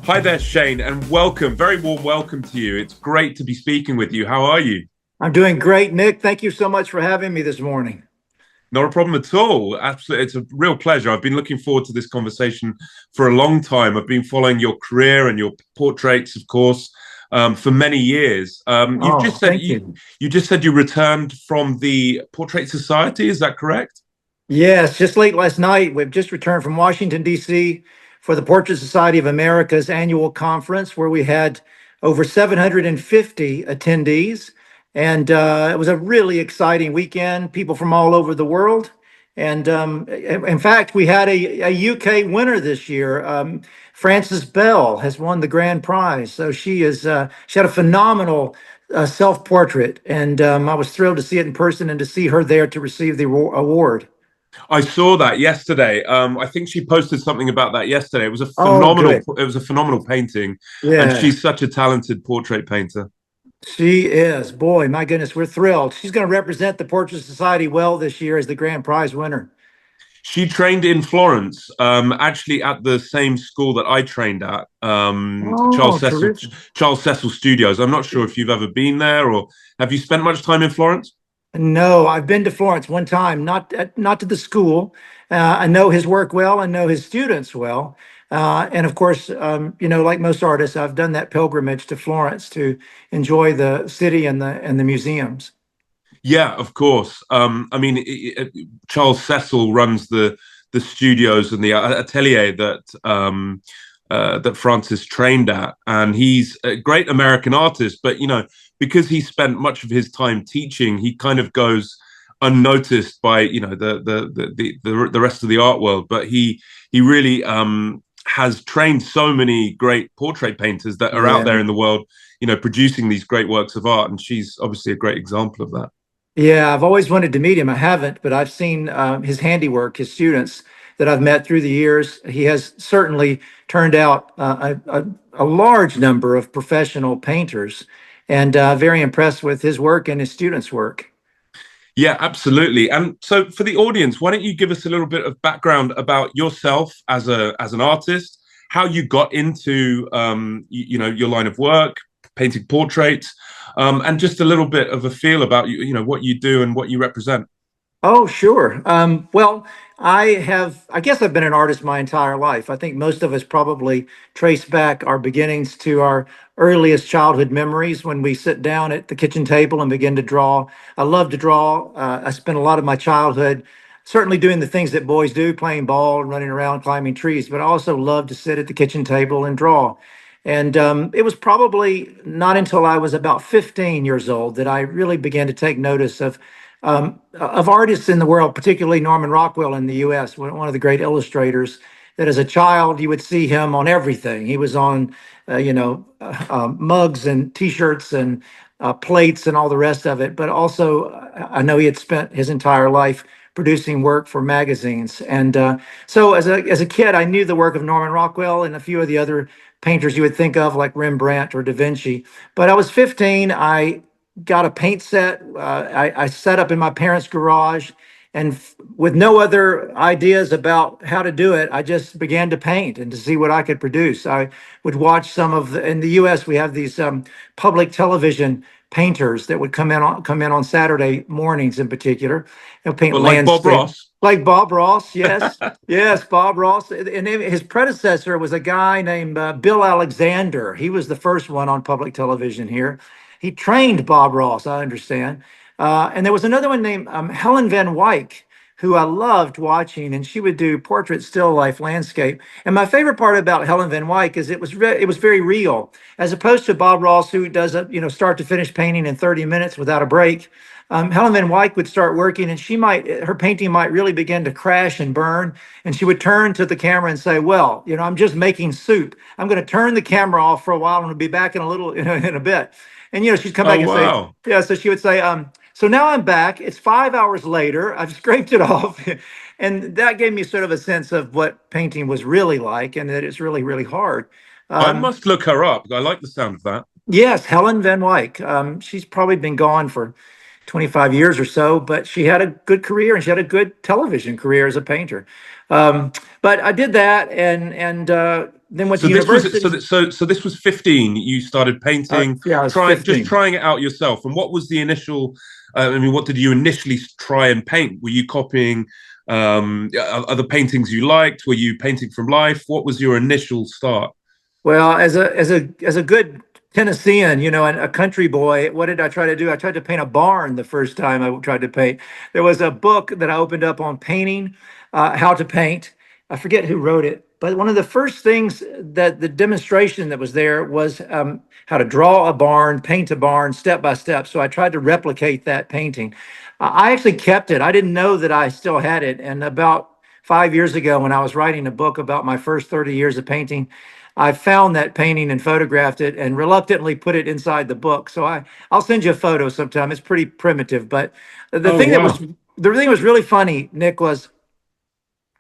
Hi there, Shane, and welcome. Very warm welcome to you. It's great to be speaking with you. How are you? I'm doing great, Nick. Thank you so much for having me this morning. Not a problem at all. Absolutely. It's a real pleasure. I've been looking forward to this conversation for a long time. I've been following your career and your portraits, of course, for many years. You've Oh, just said thank you you. you just said you returned from the Portrait Society. Is that correct? Yes, just late last night, we've just returned from Washington, D.C. for the Portrait Society of America's annual conference, where we had over 750 attendees. And it was a really exciting weekend, people from all over the world. And in fact, we had a UK winner this year. Frances Bell has won the grand prize. So she had a phenomenal self-portrait. And I was thrilled to see it in person and to see her there to receive the award. I saw that yesterday. I think she posted something about that yesterday. It was a Oh, good. phenomenal painting, and Yeah, she's such a talented portrait painter. she is. Boy, my goodness, we're thrilled. She's going to represent the Portrait Society well this year as the grand prize winner. She trained in Florence, actually at the same school that I trained at, Oh, terrific. Charles Cecil Studios. I'm not sure if you've ever been there or have you spent much time in Florence? No, I've been to Florence one time, not to the school. I know his work well. I know his students well. And of course, like most artists, I've done that pilgrimage to Florence to enjoy the city and the museums. Yeah, of course. I mean, Charles Cecil runs the studios and the atelier that Francis trained at, and he's a great American artist. But because he spent much of his time teaching, he kind of goes unnoticed by the rest of the art world. But he really has trained so many great portrait painters that are out Yeah. there in the world, producing these great works of art, and she's obviously a great example of that. Yeah, I've always wanted to meet him. I haven't, but I've seen his handiwork, his students that I've met through the years. He has certainly turned out a large number of professional painters, and very impressed with his work and his students' work. Yeah, absolutely. And so for the audience, why don't you give us a little bit of background about yourself as an artist, how you got into your line of work, painting portraits, and just a little bit of a feel about what you do and what you represent. Oh, sure. Well, I guess I've been an artist my entire life. I think most of us probably trace back our beginnings to our earliest childhood memories when we sit down at the kitchen table and begin to draw. I love to draw. I spent a lot of my childhood certainly doing the things that boys do, playing ball and running around, climbing trees, but I also love to sit at the kitchen table and draw. And it was probably not until I was about 15 years old that I really began to take notice of artists in the world, particularly Norman Rockwell in the U.S., one of the great illustrators. That as a child you would see him on everything. He was on, mugs and T-shirts and plates and all the rest of it. But also, I know he had spent his entire life producing work for magazines. And so, as a kid, I knew the work of Norman Rockwell and a few of the other painters you would think of, like Rembrandt or Da Vinci. But I was 15. I got a paint set. I set up in my parents' garage, and with no other ideas about how to do it, I just began to paint and to see what I could produce. I would watch in the U.S. we have these public television painters that would come in on Saturday mornings in particular. They'll paint But like Bob landscape. Ross. Like Bob Ross, yes, yes, Bob Ross, and his predecessor was a guy named Bill Alexander. He was the first one on public television here. He trained Bob Ross, I understand. And there was another one named Helen Van Wyck, who I loved watching, and she would do portrait, still life, landscape. And my favorite part about Helen Van Wyck is it was very real, as opposed to Bob Ross, who does a start to finish painting in 30 minutes without a break. Helen Van Wyck would start working, and her painting might really begin to crash and burn, and she would turn to the camera and say, "Well, I'm just making soup. I'm going to turn the camera off for a while, and we'll be back in a little, in a bit." And she'd come Oh back and say, wow. "Yeah." So she would say, "So now I'm back. It's 5 hours later. I've scraped it off," and that gave me sort of a sense of what painting was really like, and that it's really, really hard. I Um, must look her up. I like the sound of that. yes, Helen Van Wyck. She's probably been gone for 25 years or so, but she had a good career and she had a good television career as a painter. But I did that, and then went So to this was university. so this was 15. You started painting, Yeah, I was just 15. trying it out yourself. And what was the initial? I mean, what did you initially try and paint? Were you copying other paintings you liked? Were you painting from life? What was your initial start? Well, as a good Tennessean, and a country boy, what did I try to do? I tried to paint a barn the first time I tried to paint. There was a book that I opened up on painting, how to paint. I forget who wrote it, but one of the first things that the demonstration that was there was how to draw a barn, paint a barn step by step. So I tried to replicate that painting. I actually kept it. I didn't know that I still had it. And about 5 years ago, when I was writing a book about my first 30 years of painting, I found that painting and photographed it and reluctantly put it inside the book. So I'll send you a photo sometime. It's pretty primitive, but the Oh thing that was wow! the thing that was really funny, Nick, was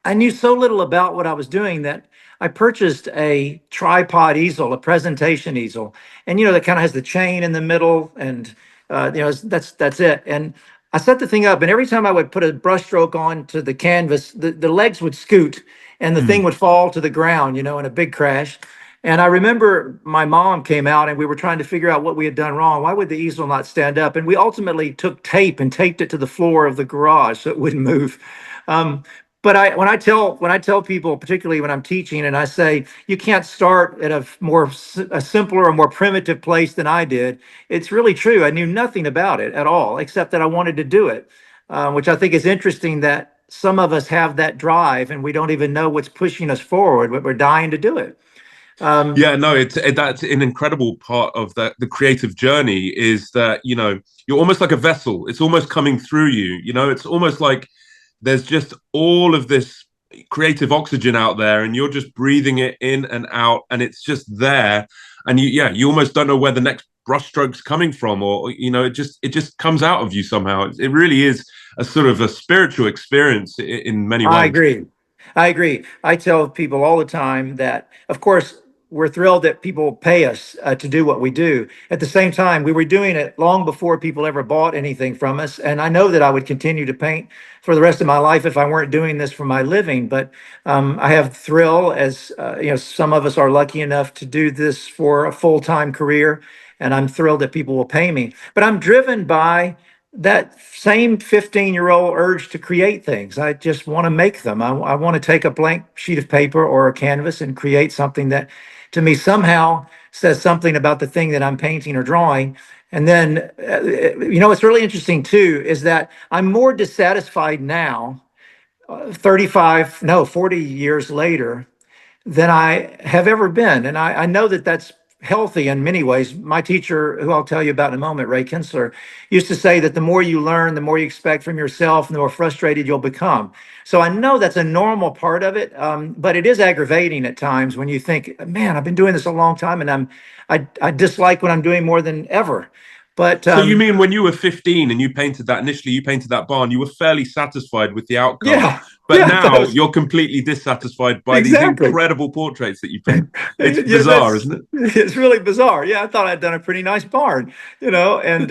I knew so little about what I was doing that I purchased a tripod easel, a presentation easel, and that kind of has the chain in the middle, and that's it. And I set the thing up, and every time I would put a brushstroke onto the canvas, the legs would scoot, and the thing Mm. would fall to the ground, in a big crash. And I remember my mom came out, and we were trying to figure out what we had done wrong. Why would the easel not stand up? And we ultimately took tape and taped it to the floor of the garage so it wouldn't move. Um, but when I tell people, particularly when I'm teaching, and I say you can't start at a simpler or more primitive place than I did, it's really true. I knew nothing about it at all, except that I wanted to do it, which I think is interesting that some of us have that drive and we don't even know what's pushing us forward, but we're dying to do it. Um, Yeah, no, that's an incredible part of the creative journey is that, you're almost like a vessel. It's almost coming through you, it's almost like there's just all of this creative oxygen out there and you're just breathing it in and out and it's just there. And you almost don't know where the next brushstroke's coming from or, it just comes out of you somehow. It really is a sort of a spiritual experience in many I ways. agree. I agree. I tell people all the time that, of course, we're thrilled that people pay us to do what we do. At the same time, we were doing it long before people ever bought anything from us. And I know that I would continue to paint for the rest of my life if I weren't doing this for my living. But I have thrill as, some of us are lucky enough to do this for a full-time career. And I'm thrilled that people will pay me. But I'm driven by that same 15-year-old urge to create things. I just want to make them. I want to take a blank sheet of paper or a canvas and create something that to me somehow says something about the thing that I'm painting or drawing. And then, what's really interesting too is that I'm more dissatisfied now, 35, no, 40 years later, than I have ever been. And I know that that's healthy in many ways. My teacher, who I'll tell you about in a moment, Ray Kinsler, used to say that the more you learn, the more you expect from yourself, and the more frustrated you'll become. So I know that's a normal part of it, but it is aggravating at times when you think, man, I've been doing this a long time, and I dislike what I'm doing more than ever. But So you mean when you were 15 and you painted that barn, you were fairly satisfied with the outcome. yeah, But yeah, that now was you're completely dissatisfied by these exactly. incredible portraits that you paint. It's Yeah, bizarre, that's isn't it? it's really bizarre. Yeah, I thought I'd done a pretty nice barn, and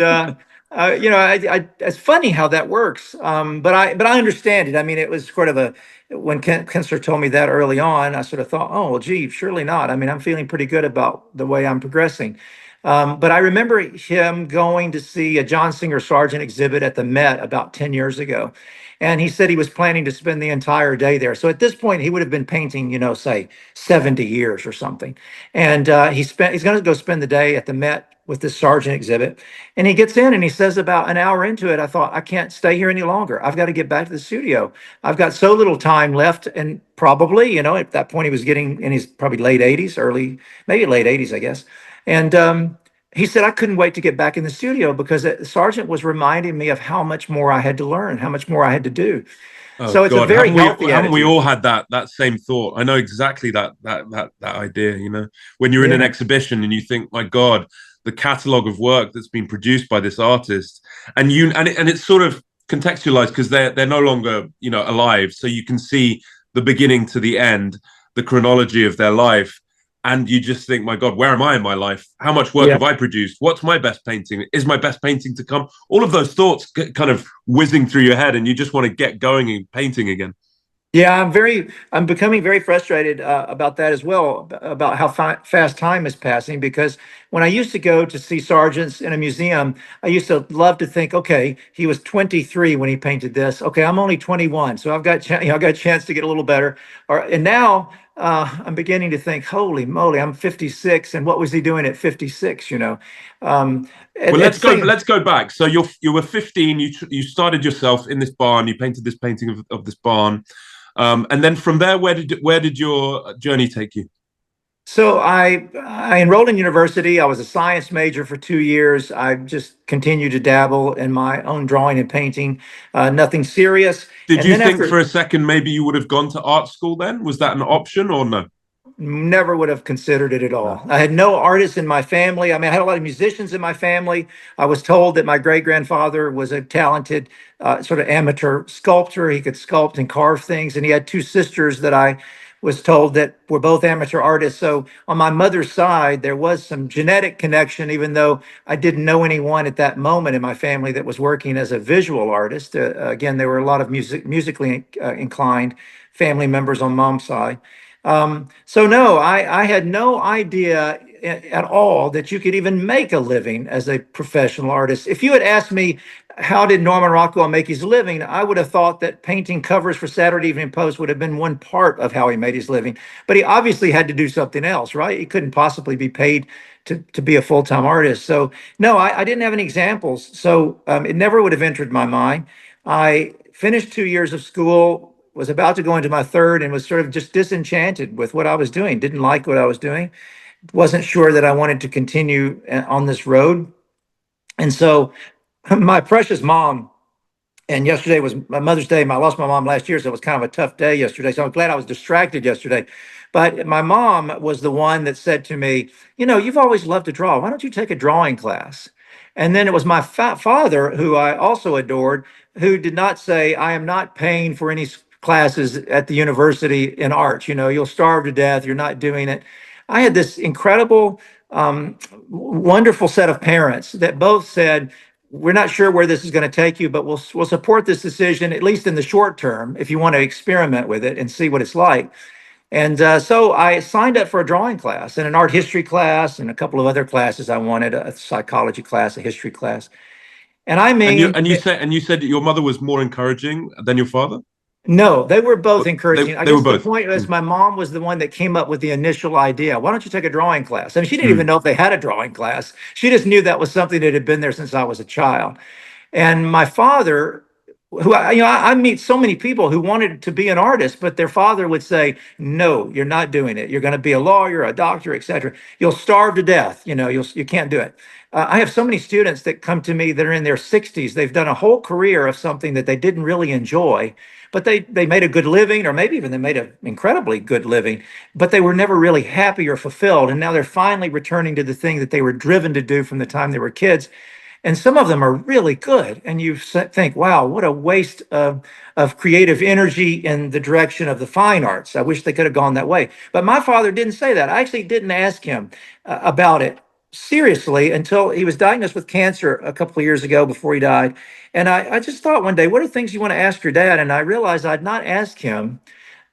it's funny how that works. But I understand it. I mean, it was sort of when Kensler told me that early on, I sort of thought, oh well, gee, surely not. I mean, I'm feeling pretty good about the way I'm progressing. But I remember him going to see a John Singer Sargent exhibit at the Met about 10 years ago. And he said he was planning to spend the entire day there. So at this point, he would have been painting, say 70 years or something. And he's going to go spend the day at the Met with this Sargent exhibit. And he gets in and he says, about an hour into it, I thought, I can't stay here any longer. I've got to get back to the studio. I've got so little time left. And probably, at that point, he was getting in his probably late 80s, maybe late 80s, I guess. And he said, I couldn't wait to get back in the studio because Sargent was reminding me of how much more I had to learn, how much more I had to do. Oh So it's a God, very healthy haven't we attitude. all had that same thought? I know exactly that idea, when you're in an Yeah. exhibition and you think, my God, the catalogue of work that's been produced by this artist, and it's sort of contextualized because they're no longer, alive. So you can see the beginning to the end, the chronology of their life. And you just think, my God, where am I in my life? How much work Yeah. have I produced? What's my best painting? Is my best painting to come? All of those thoughts kind of whizzing through your head, and you just want to get going and painting again. Yeah, I'm becoming very frustrated about that as well, about how fast time is passing. Because when I used to go to see Sargents in a museum, I used to love to think, okay, he was 23 when he painted this. Okay, I'm only 21, so I've got a chance to get a little better. And now I'm beginning to think, holy moly, I'm 56, and what was he doing at 56? Well, At the same. let's go back. So you were 15. You started yourself in this barn. You painted this painting of this barn, and then from there, where did your journey take you? So I enrolled in university. I was a science major for 2 years. I just continued to dabble in my own drawing and painting, nothing serious. Did And you then think after, for a second maybe you would have gone to art school then? Was that an option or no? never would have considered it at No. all. I had no artists in my family. I mean, I had a lot of musicians in my family. I was told that my great grandfather was a talented sort of amateur sculptor. He could sculpt and carve things. And he had two sisters that I was told that were both amateur artists. So on my mother's side, there was some genetic connection, even though I didn't know anyone at that moment in my family that was working as a visual artist. Again, there were a lot of musically inclined family members on mom's side. So no, I had no idea at all that you could even make a living as a professional artist. If you had asked me, how did Norman Rockwell make his living? I would have thought that painting covers for Saturday Evening Post would have been one part of how he made his living. But he obviously had to do something else, right? He couldn't possibly be paid to be a full-time artist. So no, I didn't have any examples. So it never would have entered my mind. I finished 2 years of school, was about to go into my third, and was sort of just disenchanted with what I was doing. Didn't like what I was doing. Wasn't sure that I wanted to continue on this road. And so my precious mom, and yesterday was my Mother's Day. I lost my mom last year, so it was kind of a tough day yesterday. So I'm glad I was distracted yesterday. But my mom was the one that said to me, you've always loved to draw. Why don't you take a drawing class? And then it was my father, who I also adored, who did not say, I am not paying for any classes at the university in art. You'll starve to death. You're not doing it. I had this incredible, wonderful set of parents that both said, we're not sure where this is going to take you, but we'll support this decision, at least in the short term, if you want to experiment with it and see what it's like. And so I signed up for a drawing class and an art history class and a couple of other classes I wanted, a psychology class, a history class. And I mean, And you said that your mother was more encouraging than your father? no, they were both encouraging. I They were guess the both. point was Mm. my mom was the one that came up with the initial idea. Why don't you take a drawing class? I mean, she didn't even Mm. know if they had a drawing class. She just knew that was something that had been there since I was a child. And my father, who I meet so many people who wanted to be an artist, but their father would say, "No, you're not doing it. You're going to be a lawyer, a doctor, etc. You'll starve to death. You can't do it." I have so many students that come to me that are in their 60s. They've done a whole career of something that they didn't really enjoy, but they made a good living, or maybe even they made an incredibly good living, but they were never really happy or fulfilled. And now they're finally returning to the thing that they were driven to do from the time they were kids. And some of them are really good, and you think, wow, what a waste of creative energy in the direction of the fine arts. I wish they could have gone that way. But my father didn't say that. I actually didn't ask him about it seriously until he was diagnosed with cancer a couple of years ago before he died. And I just thought one day, what are things you want to ask your dad? And I realized I'd not asked him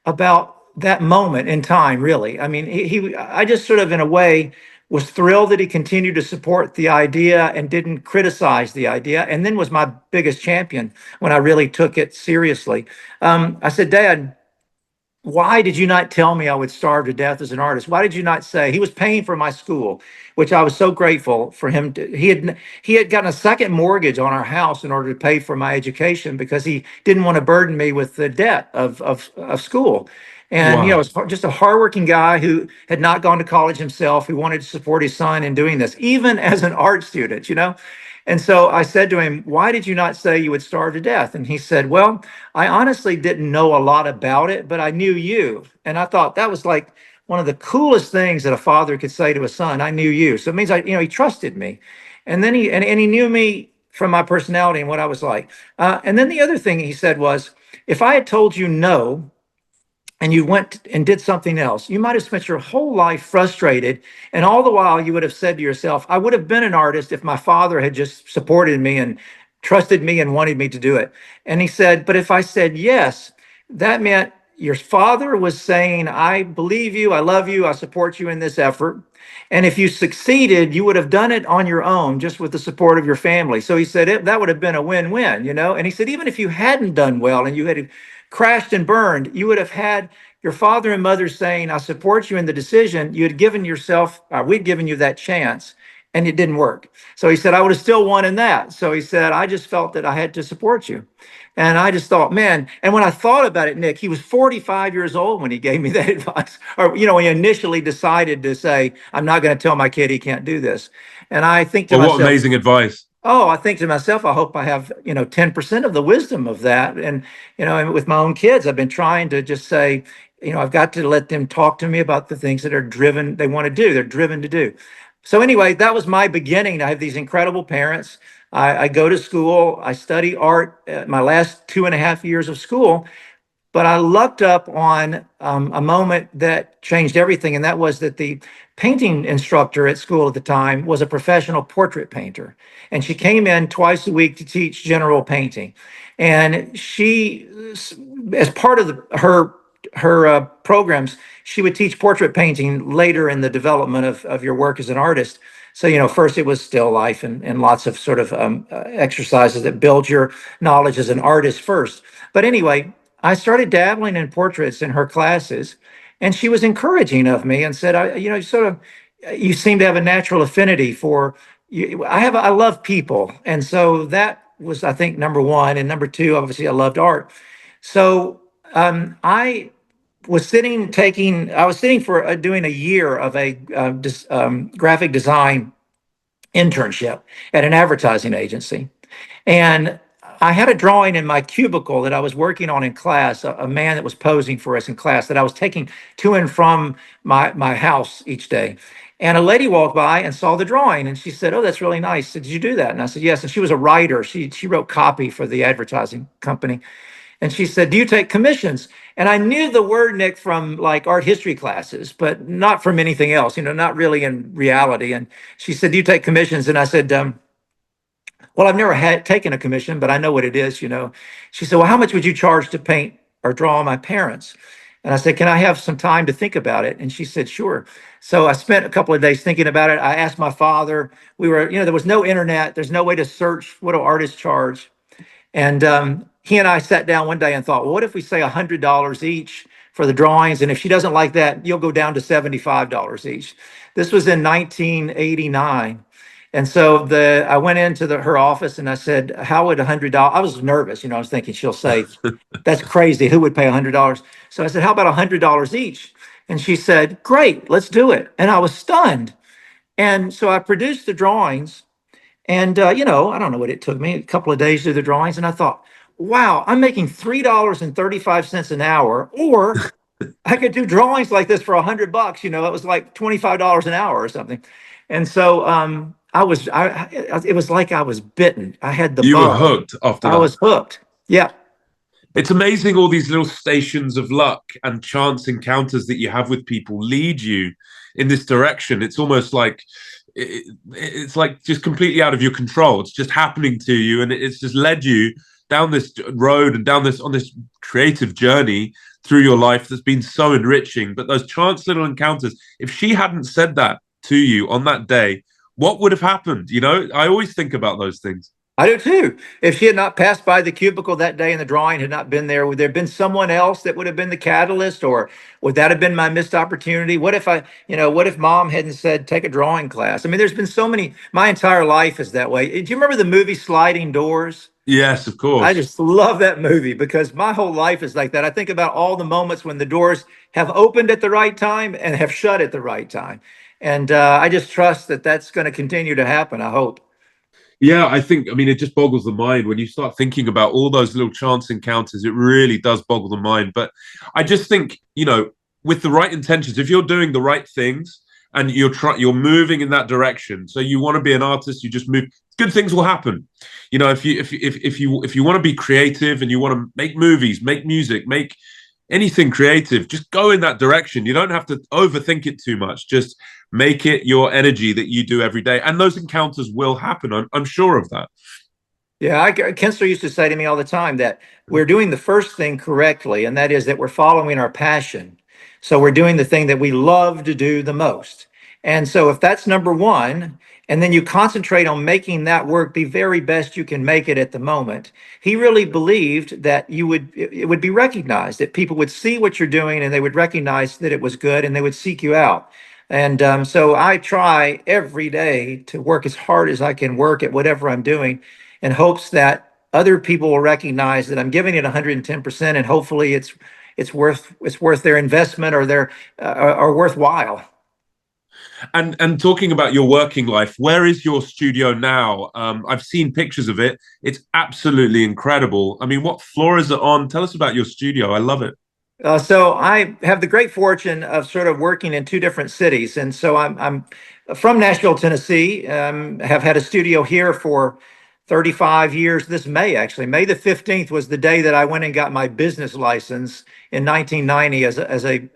about that moment in time, really. I mean, I just sort of, in a way, was thrilled that he continued to support the idea and didn't criticize the idea, and then was my biggest champion when I really took it seriously. I said, Dad, why did you not tell me I would starve to death as an artist? Why did you not say? He was paying for my school, which I was so grateful for him to. He had gotten a second mortgage on our house in order to pay for my education because he didn't want to burden me with the debt of school. And Wow. it's just a hardworking guy who had not gone to college himself, who wanted to support his son in doing this, even as an art student. And so I said to him, why did you not say you would starve to death? And he said, well, I honestly didn't know a lot about it, but I knew you. And I thought that was like one of the coolest things that a father could say to a son. I knew you. So it means he trusted me. And then he knew me from my personality and what I was like. And then the other thing he said was, if I had told you no, and you went and did something else, you might have spent your whole life frustrated. And all the while, you would have said to yourself, I would have been an artist if my father had just supported me and trusted me and wanted me to do it. And he said, but if I said yes, that meant your father was saying, I believe you, I love you, I support you in this effort. And if you succeeded, you would have done it on your own, just with the support of your family. So he said that would have been a win-win, you know? And he said, even if you hadn't done well and you had crashed and burned, you would have had your father and mother saying, I support you in the decision. You had given yourself, we'd given you that chance, and it didn't work. So he said, I would have still won in that. So he said, I just felt that I had to support you. And I just thought, man, and when I thought about it, Nick, he was 45 years old when he gave me that advice. Or, you know, he initially decided to say, I'm not going to tell my kid he can't do this. And I think to Well, what myself, amazing advice. oh, I think to myself, I hope I have, 10% of the wisdom of that. And with my own kids, I've been trying to just say, I've got to let them talk to me about the things that are driven, they want to do, they're driven to do. So anyway, that was my beginning. I have these incredible parents. I go to school, I study art my last 2.5 years of school. But I lucked up on a moment that changed everything, and that was that the painting instructor at school at the time was a professional portrait painter. And she came in twice a week to teach general painting. And she, as part of her programs, she would teach portrait painting later in the development of your work as an artist. So, first it was still life and lots of sort of exercises that build your knowledge as an artist first. But anyway, I started dabbling in portraits in her classes, and she was encouraging of me and said, you seem to have a natural affinity for you. I love people." And so that was, I think, number one. And number two, obviously, I loved art. So I was sitting for doing a year of a graphic design internship at an advertising agency. And I had a drawing in my cubicle that I was working on in class, a man that was posing for us in class that I was taking to and from my house each day. And a lady walked by and saw the drawing, and she said, "Oh, that's really nice. Did you do that?" And I said, "Yes." And she was a writer. She wrote copy for the advertising company. And she said, "Do you take commissions?" And I knew the word, Nick, from like art history classes, but not from anything else, not really in reality. And she said, "Do you take commissions?" And I said, "Well, I've never had taken a commission, but I know what it is." She said, "Well, how much would you charge to paint or draw my parents?" And I said, "Can I have some time to think about it?" And she said, "Sure." So I spent a couple of days thinking about it. I asked my father. There was no internet. There's no way to search what do artists charge. And he and I sat down one day and thought, well, what if we say $100 each for the drawings? And if she doesn't like that, you'll go down to $75 each. This was in 1989. And so I went into her office and I said, "How would $100?" I was nervous, I was thinking she'll say, "That's crazy. Who would pay $100?" So I said, "How about $100 each?" And she said, "Great, let's do it." And I was stunned. And so I produced the drawings. And, I don't know what it took me, a couple of days to do the drawings. And I thought, wow, I'm making $3.35 an hour, or I could do drawings like this for $100. It was like $25 an hour or something. And so it was like I was bitten. I had the You were bug. hooked after I that. was hooked. Yeah. It's amazing all these little stations of luck and chance encounters that you have with people lead you in this direction. It's almost like it's like just completely out of your control. It's just happening to you, and it's just led you down this road and down on this creative journey through your life that's been so enriching. But those chance little encounters, if she hadn't said that to you on that day, what would have happened? I always think about those things. I do too. If she had not passed by the cubicle that day and the drawing had not been there, would there have been someone else that would have been the catalyst, or would that have been my missed opportunity? What if mom hadn't said, take a drawing class? I mean, there's been so many, my entire life is that way. Do you remember the movie Sliding Doors? Yes, of course. I just love that movie because my whole life is like that. I think about all the moments when the doors have opened at the right time and have shut at the right time. And I just trust that that's going to continue to happen, I hope. Yeah, I mean, it just boggles the mind when you start thinking about all those little chance encounters. It really does boggle the mind. But I just think, with the right intentions, if you're doing the right things and you're moving in that direction, so you want to be an artist, you just move, good things will happen. If you want to be creative and you want to make movies, make music, make anything creative, just go in that direction. You don't have to overthink it too much. Just make it your energy that you do every day, and those encounters will happen. I'm sure of that. Yeah, Kinsler used to say to me all the time that we're doing the first thing correctly, and that is that we're following our passion. So we're doing the thing that we love to do the most. And so if that's number one, and then you concentrate on making that work the very best you can make it at the moment, he really believed that it would be recognized, that people would see what you're doing and they would recognize that it was good and they would seek you out. And so I try every day to work as hard as I can work at whatever I'm doing in hopes that other people will recognize that I'm giving it 110%, and hopefully it's worth their investment or their or worthwhile. And talking about your working life, where is your studio now? I've seen pictures of it. It's absolutely incredible. I mean, what floor is it on? Tell us about your studio. I love it. So I have the great fortune of sort of working in two different cities, and so I'm from Nashville, Tennessee. Have had a studio here for 35 years. This May, actually, May the 15th was the day that I went and got my business license in 1990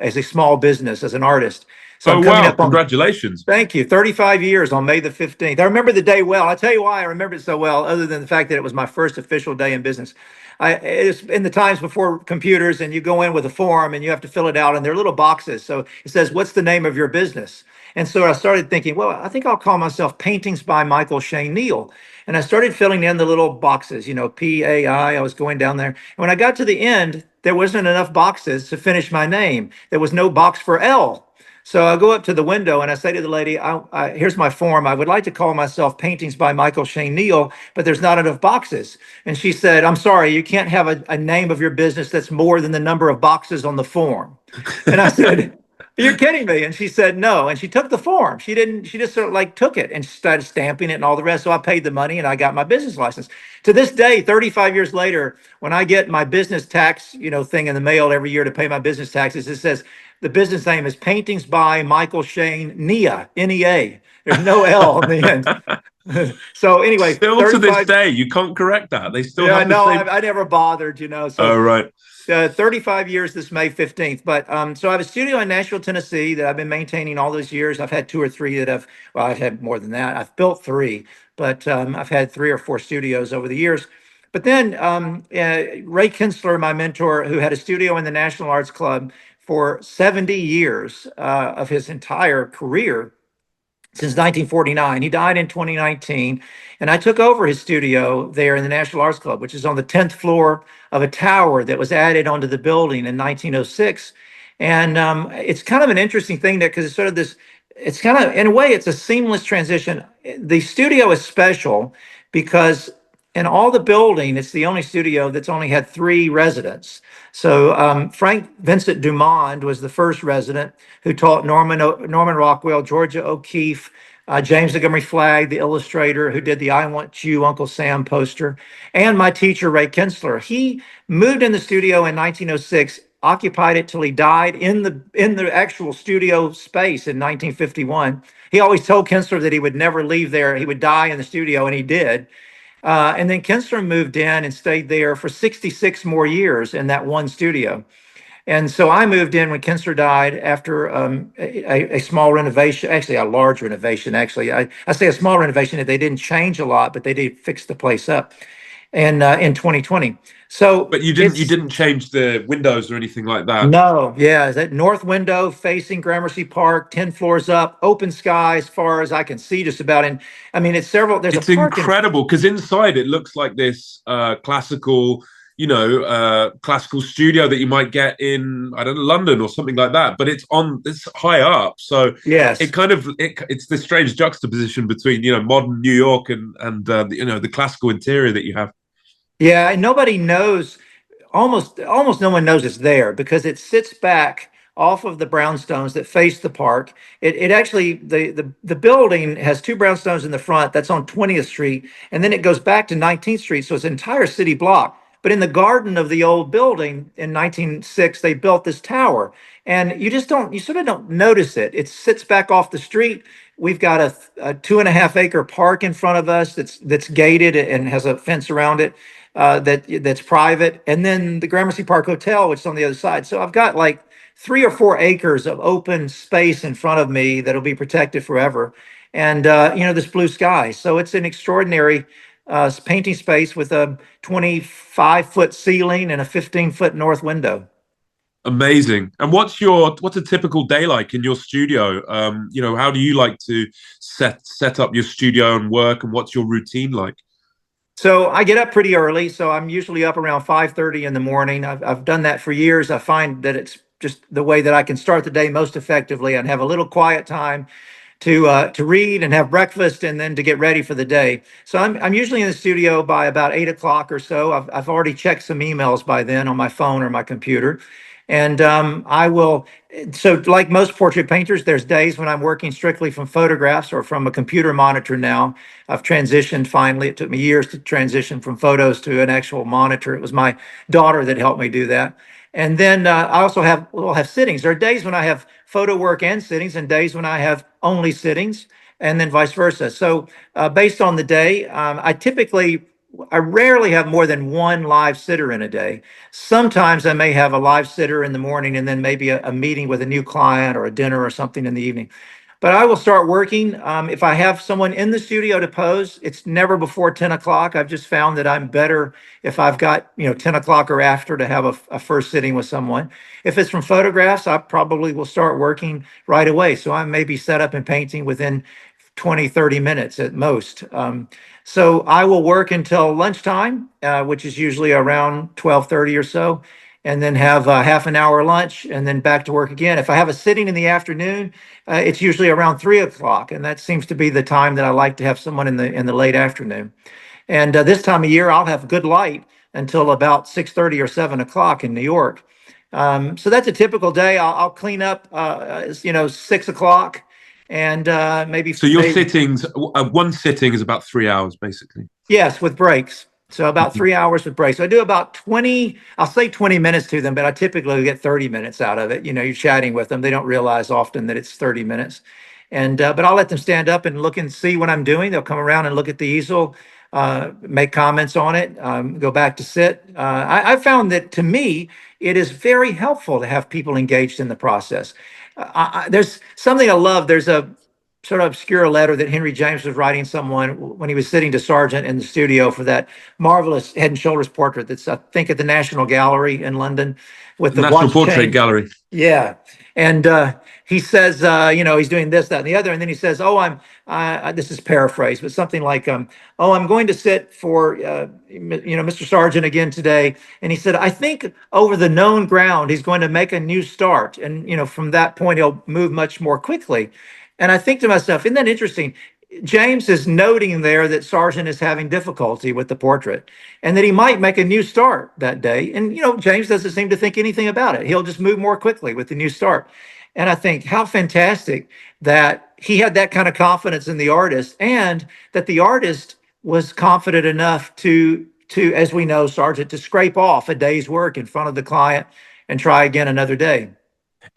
as a small business as an artist. So Oh, I'm coming wow. up on. Congratulations. Thank you. 35 years on May the 15th. I remember the day well. I'll tell you why I remember it so well, other than the fact that it was my first official day in business. It's in the times before computers, and you go in with a form and you have to fill it out, and they're little boxes. So it says, "What's the name of your business?" And so I started thinking, well, I think I'll call myself Paintings by Michael Shane Neal. And I started filling in the little boxes, PAI. I was going down there. And when I got to the end, there wasn't enough boxes to finish my name. There was no box for L. So I go up to the window and I say to the lady, here's my form. I would like to call myself Paintings by Michael Shane Neal, but there's not enough boxes. And she said, I'm sorry, you can't have a name of your business that's more than the number of boxes on the form. And I said, you're kidding me. And she said, no. And she took the form. She just sort of like took it and started stamping it and all the rest. So I paid the money and I got my business license. To this day, 35 years later, when I get my business tax, thing in the mail every year to pay my business taxes, it says, the business name is Paintings by Michael Shane Nia, N-E-A. There's no L on the end. So anyway, Still to this 35. day, you can't correct that. They still Yeah, have the no, same. I never bothered, Oh, So right. 35 years this May 15th. But so I have a studio in Nashville, Tennessee that I've been maintaining all those years. I've had two or three well, I've had more than that. I've built three, but I've had three or four studios over the years. But then Ray Kinsler, my mentor, who had a studio in the National Arts Club for 70 years of his entire career, since 1949. He died in 2019, and I took over his studio there in the National Arts Club, which is on the 10th floor of a tower that was added onto the building in 1906. And it's kind of an interesting thing there because it's sort of this. It's kind of, in a way, it's a seamless transition. The studio is special because in all the building, it's the only studio that's only had three residents. So Frank Vincent Dumond was the first resident who taught Norman Rockwell, Georgia O'Keeffe, James Montgomery Flagg, the illustrator who did the "I Want You, Uncle Sam" poster, and my teacher Ray Kinsler. He moved in the studio in 1906, occupied it till he died in the actual studio space in 1951. He always told Kinsler that he would never leave there. He would die in the studio, and he did. And then Kinsler moved in and stayed there for 66 more years in that one studio. And so I moved in when Kinsler died after a small renovation, actually a large renovation. Actually, I say a small renovation that they didn't change a lot, but they did fix the place up. And in 2020, so But you it's didn't change the windows or anything like that. no, yeah, that north window facing Gramercy Park, 10 floors up, open sky as far as I can see, just about. And I mean, it's several. There's a It's park in. incredible because inside it looks like this classical, classical studio that you might get in, I don't know, London or something like that. But it's high up, so Yes. it's this strange juxtaposition between modern New York and the classical interior that you have. Yeah, and nobody knows. Almost no one knows it's there because it sits back off of the brownstones that face the park. It actually the building has two brownstones in the front. That's on 20th Street, and then it goes back to 19th Street, so it's an entire city block. But in the garden of the old building in 1906, they built this tower, and you sort of don't notice it. It sits back off the street. We've got a 2.5 acre park in front of us that's gated and has a fence around it that's private, and then the Gramercy Park Hotel, which is on the other side. So I've got like 3 or 4 acres of open space in front of me that'll be protected forever, and this blue sky. So it's an extraordinary painting space with a 25-foot ceiling and a 15-foot north window. Amazing. And what's a typical day like in your studio? How do you like to set up your studio and work, and what's your routine like? So I get up pretty early. So I'm usually up around 5:30 in the morning. I've done that for years. I find that it's just the way that I can start the day most effectively and have a little quiet time to read and have breakfast and then to get ready for the day. So I'm usually in the studio by about 8 o'clock or so. I've already checked some emails by then on my phone or my computer. And I will, so like most portrait painters, there's days when I'm working strictly from photographs or from a computer monitor now. I've transitioned finally. It took me years to transition from photos to an actual monitor. It was my daughter that helped me do that. And then I also will have sittings. There are days when I have photo work and sittings, and days when I have only sittings, and then vice versa. So based on the day, I rarely have more than one live sitter in a day. Sometimes I may have a live sitter in the morning and then maybe a meeting with a new client or a dinner or something in the evening. But I will start working. If I have someone in the studio to pose, it's never before 10 o'clock. I've just found that I'm better if I've got, 10 o'clock or after to have a first sitting with someone. If it's from photographs, I probably will start working right away. So I may be set up and painting within 20, 30 minutes at most. So I will work until lunchtime, which is usually around 12:30 or so, and then have a half an hour lunch and then back to work again. If I have a sitting in the afternoon, it's usually around 3 o'clock, and that seems to be the time that I like to have someone in the late afternoon. And this time of year, I'll have good light until about 6:30 or 7 o'clock in New York. So that's a typical day. I'll clean up, 6 o'clock, and maybe. So your sittings, one sitting is about 3 hours, basically. Yes, with breaks. So about 3 hours with breaks. So I do about 20, I'll say 20 minutes to them, but I typically get 30 minutes out of it. You're chatting with them. They don't realize often that it's 30 minutes. And but I'll let them stand up and look and see what I'm doing. They'll come around and look at the easel, make comments on it, go back to sit. I found that to me, it is very helpful to have people engaged in the process. There's something I love. There's a sort of obscure letter that Henry James was writing someone when he was sitting to Sargent in the studio for that marvelous Head and Shoulders portrait that's, I think, at the National Gallery in London with the National watch Portrait chain. Gallery. Yeah. And he says, he's doing this, that, and the other. And then he says, this is paraphrased, but something like, I'm going to sit for, Mr. Sargent again today. And he said, I think over the known ground, he's going to make a new start. And, from that point, he'll move much more quickly. And I think to myself, isn't that interesting? James is noting there that Sargent is having difficulty with the portrait and that he might make a new start that day. And, James doesn't seem to think anything about it. He'll just move more quickly with the new start. And I think how fantastic that he had that kind of confidence in the artist and that the artist was confident enough to, as we know, Sargent, to scrape off a day's work in front of the client and try again another day.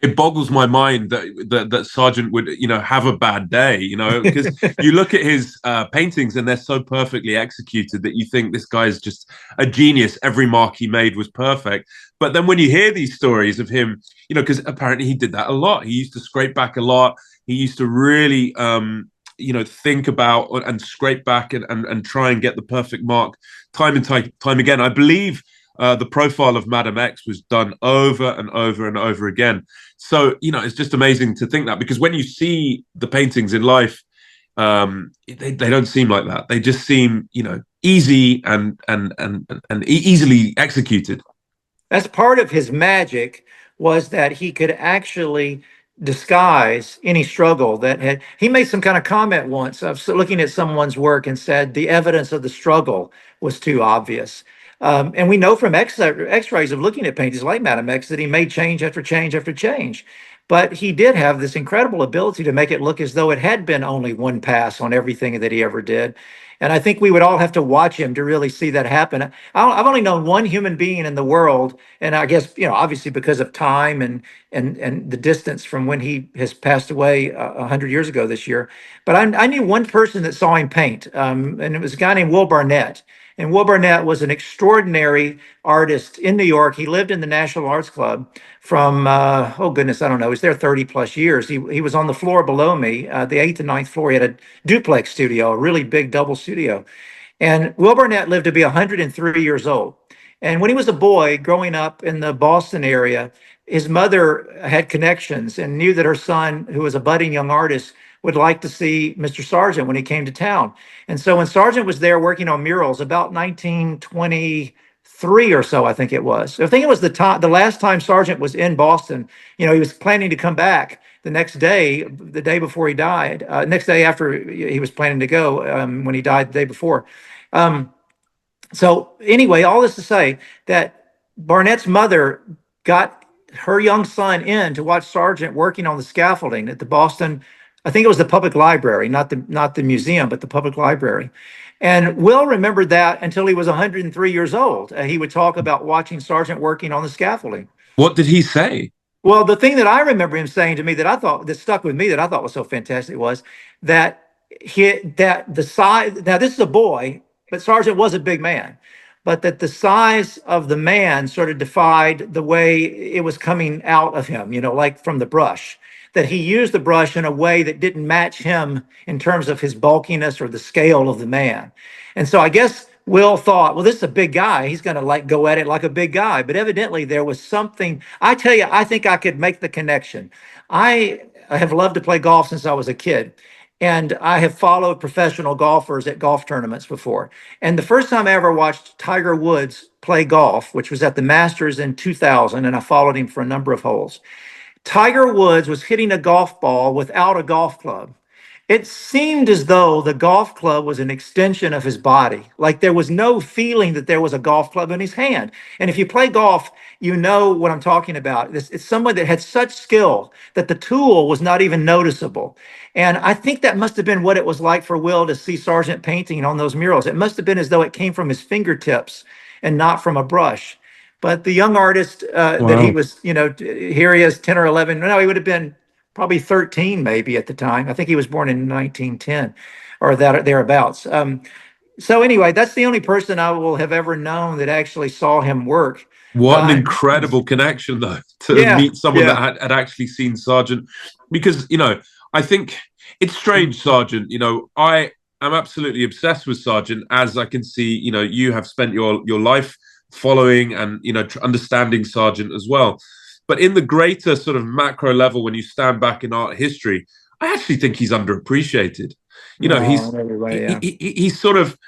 It boggles my mind that Sargent would have a bad day, because you look at his paintings and they're so perfectly executed that you think this guy is just a genius. Every mark he made was perfect. But then when you hear these stories of him, because apparently he did that a lot. He used to scrape back a lot. He used to really think about and scrape back and try and get the perfect mark time and time again. I believe the profile of Madame X was done over and over and over again. So, it's just amazing to think that, because when you see the paintings in life, they don't seem like that. They just seem, easy and easily executed. That's part of his magic, was that he could actually disguise any struggle he made some kind of comment once of looking at someone's work and said the evidence of the struggle was too obvious. And we know from X-rays of looking at paintings like Madame X that he made change after change after change. But he did have this incredible ability to make it look as though it had been only one pass on everything that he ever did. And I think we would all have to watch him to really see that happen. I've only known one human being in the world, and I guess, obviously because of time and the distance from when he has passed away 100 years ago this year. But I knew one person that saw him paint, and it was a guy named Will Barnett. And Will Barnett was an extraordinary artist in New York. He lived in the National Arts Club from, I don't know, he was there 30 plus years. He was on the floor below me, the 8th and 9th floor. He had a duplex studio, a really big double studio. And Will Burnett lived to be 103 years old. And when he was a boy growing up in the Boston area, his mother had connections and knew that her son, who was a budding young artist, would like to see Mr. Sargent when he came to town. And so when Sargent was there working on murals about 1923 or so, I think it was. I think it was the last time Sargent was in Boston. He was planning to come back the next day, the day before he died, next day after he was planning to go, when he died the day before. So anyway, all this to say that Barnett's mother got her young son in to watch Sargent working on the scaffolding at the Boston, I think it was the public library, not the museum, but the public library. And Will remembered that until he was 103 years old. He would talk about watching Sargent working on the scaffolding. What did he say? Well, the thing that I remember him saying to me that stuck with me, that I thought was so fantastic, was that the size. Now this is a boy, but Sargent was a big man, but that the size of the man sort of defied the way it was coming out of him. Like from the brush. That he used the brush in a way that didn't match him in terms of his bulkiness or the scale of the man. And so I guess Will thought, well, this is a big guy. He's going to go at it like a big guy. But evidently there was something. I tell you, I think I could make the connection. I have loved to play golf since I was a kid. And I have followed professional golfers at golf tournaments before. And the first time I ever watched Tiger Woods play golf, which was at the Masters in 2000, and I followed him for a number of holes. Tiger Woods was hitting a golf ball without a golf club. It seemed as though the golf club was an extension of his body. Like there was no feeling that there was a golf club in his hand. And if you play golf, you know what I'm talking about. It's someone that had such skill that the tool was not even noticeable. And I think that must have been what it was like for Will to see Sargent painting on those murals. It must have been as though it came from his fingertips and not from a brush. But the young artist that he was, here he is, 10 or 11. No, he would have been probably 13 maybe at the time. I think he was born in 1910 or thereabouts. So anyway, that's the only person I will have ever known that actually saw him work. What an incredible connection, though, to meet someone that had actually seen Sargent. Because, I think it's strange, Sargent. I am absolutely obsessed with Sargent, as I can see, you have spent your life following and, understanding Sargent as well. But in the greater sort of macro level, when you stand back in art history, I actually think he's underappreciated. He's sort of,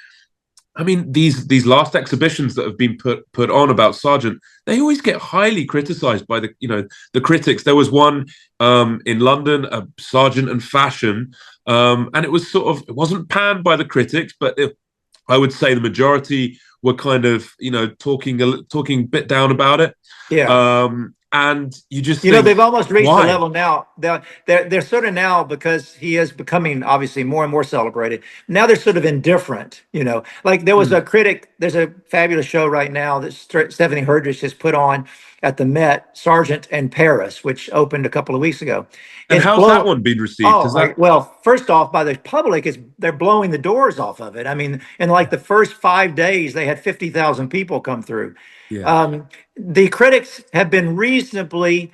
these last exhibitions that have been put on about Sargent, they always get highly criticized by the critics. There was one in London, Sargent and Fashion, and it wasn't panned by the critics, but I would say the majority were kind of, talking a bit down about it. Yeah. And you just think, they've almost reached the level now. They're sort of now, because he is becoming obviously more and more celebrated. Now they're sort of indifferent. Like there was a critic. There's a fabulous show right now that Stephanie Herdrich has put on at the Met, Sargent and Paris, which opened a couple of weeks ago. And how's that one been received? Well, first off, by the public, they're blowing the doors off of it. I mean, in like the first 5 days, they had 50,000 people come through. Yeah. The critics have been reasonably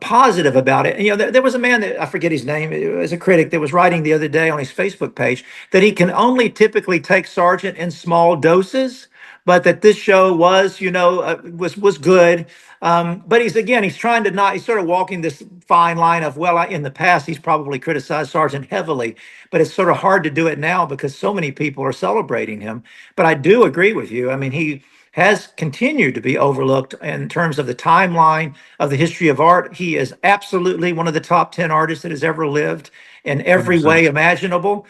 positive about it. There was a man that I forget his name. It was a critic that was writing the other day on his Facebook page that he can only typically take Sargent in small doses, but that this show was, was good. But he's trying to he's sort of walking this fine line of, in the past, he's probably criticized Sargent heavily, but it's sort of hard to do it now because so many people are celebrating him. But I do agree with you. I mean, he has continued to be overlooked in terms of the timeline of the history of art. He is absolutely one of the top 10 artists that has ever lived in every 100%. Way imaginable.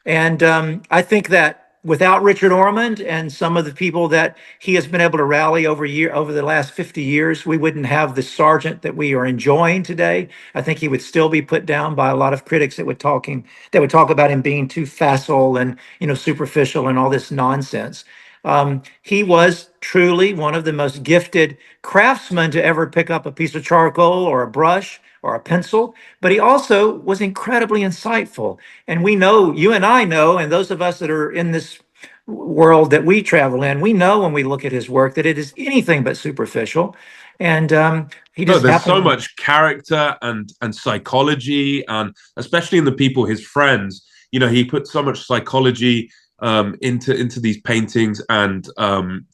And I think that without Richard Ormond and some of the people that he has been able to rally over the last 50 years, we wouldn't have the Sargent that we are enjoying today. I think he would still be put down by a lot of critics that would talk about him being too facile and superficial and all this nonsense. He was truly one of the most gifted craftsmen to ever pick up a piece of charcoal or a brush or a pencil, but he also was incredibly insightful. And we know, you and I know, and those of us that are in this world that we travel in, we know when we look at his work that it is anything but superficial. And there's so much character and psychology, and especially in the people, his friends. He put so much psychology into these paintings, and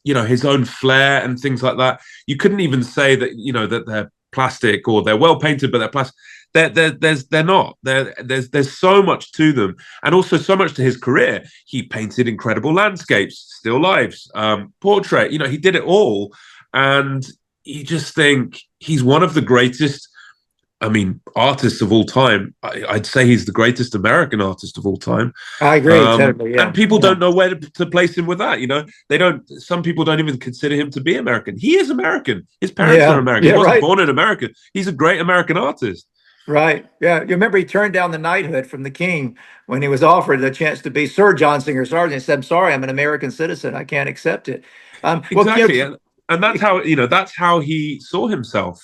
his own flair and things like that. You couldn't even say that that they're plastic or they're well painted, but they're plastic. They're not. There's so much to them, and also so much to his career. He painted incredible landscapes, still lifes, portrait. He did it all, and you just think he's one of the greatest. I mean, artists of all time. I'd say he's the greatest American artist of all time. I agree totally. Yeah. And people don't know where to place him with that. They don't. Some people don't even consider him to be American. He is American. His parents are American. He wasn't born in America. He's a great American artist. Right. Yeah. You remember he turned down the knighthood from the king when he was offered the chance to be Sir John Singer Sargent. He said, "I'm sorry, I'm an American citizen. I can't accept it." Exactly. And that's how he saw himself.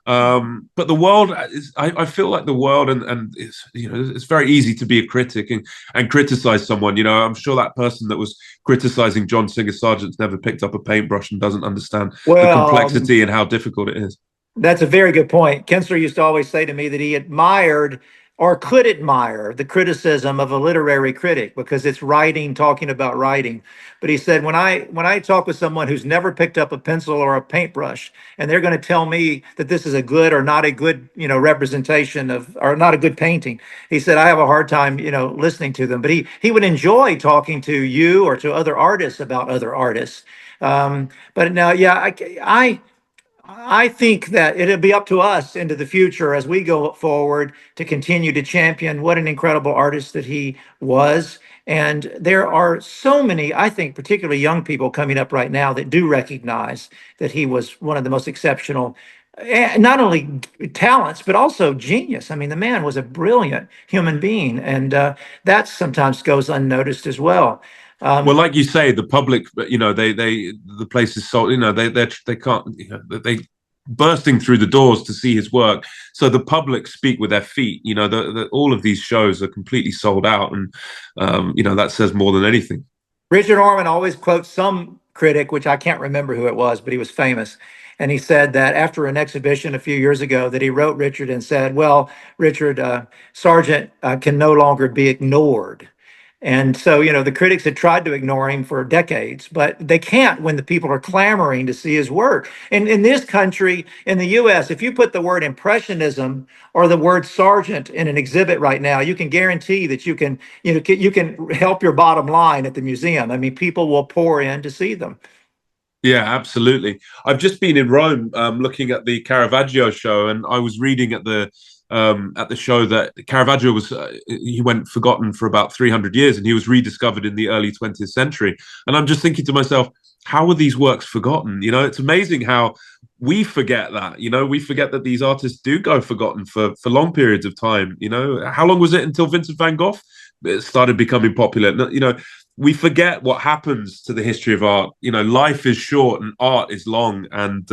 But the world is. I feel like the world, and it's very easy to be a critic and criticize someone. I'm sure that person that was criticizing John Singer Sargent's never picked up a paintbrush and doesn't understand the complexity and how difficult it is. That's a very good point. Kensler used to always say to me that he admired or could admire the criticism of a literary critic because it's writing, talking about writing. But he said, when I talk with someone who's never picked up a pencil or a paintbrush, and they're going to tell me that this is a good or not a good, representation of, or not a good painting, he said, I have a hard time, listening to them. But he would enjoy talking to you or to other artists about other artists. But now, yeah, I think that it'll be up to us into the future as we go forward to continue to champion what an incredible artist that he was. And there are so many, I think, particularly young people coming up right now that do recognize that he was one of the most exceptional, not only talents, but also genius. I mean, the man was a brilliant human being, and that sometimes goes unnoticed as well. Well, like you say, the public, the place is sold. They can't. They bursting through the doors to see his work. So the public speak with their feet. All of these shows are completely sold out, and that says more than anything. Richard Orman always quotes some critic, which I can't remember who it was, but he was famous. And he said that after an exhibition a few years ago, that he wrote Richard and said, "Well, Richard, Sargent can no longer be ignored." And so, the critics had tried to ignore him for decades, but they can't when the people are clamoring to see his work. And in this country, in the US, if you put the word impressionism or the word Sargent in an exhibit right now, you can guarantee that you can help your bottom line at the museum. I mean, people will pour in to see them. Yeah, absolutely. I've just been in Rome looking at the Caravaggio show, and I was reading at the show that Caravaggio was he went forgotten for about 300 years, and he was rediscovered in the early 20th century. And I'm just thinking to myself, how were these works forgotten? It's amazing how we forget that. We forget that these artists do go forgotten for long periods of time. How long was it until Vincent van Gogh started becoming popular? We forget what happens to the history of art. Life is short and art is long, and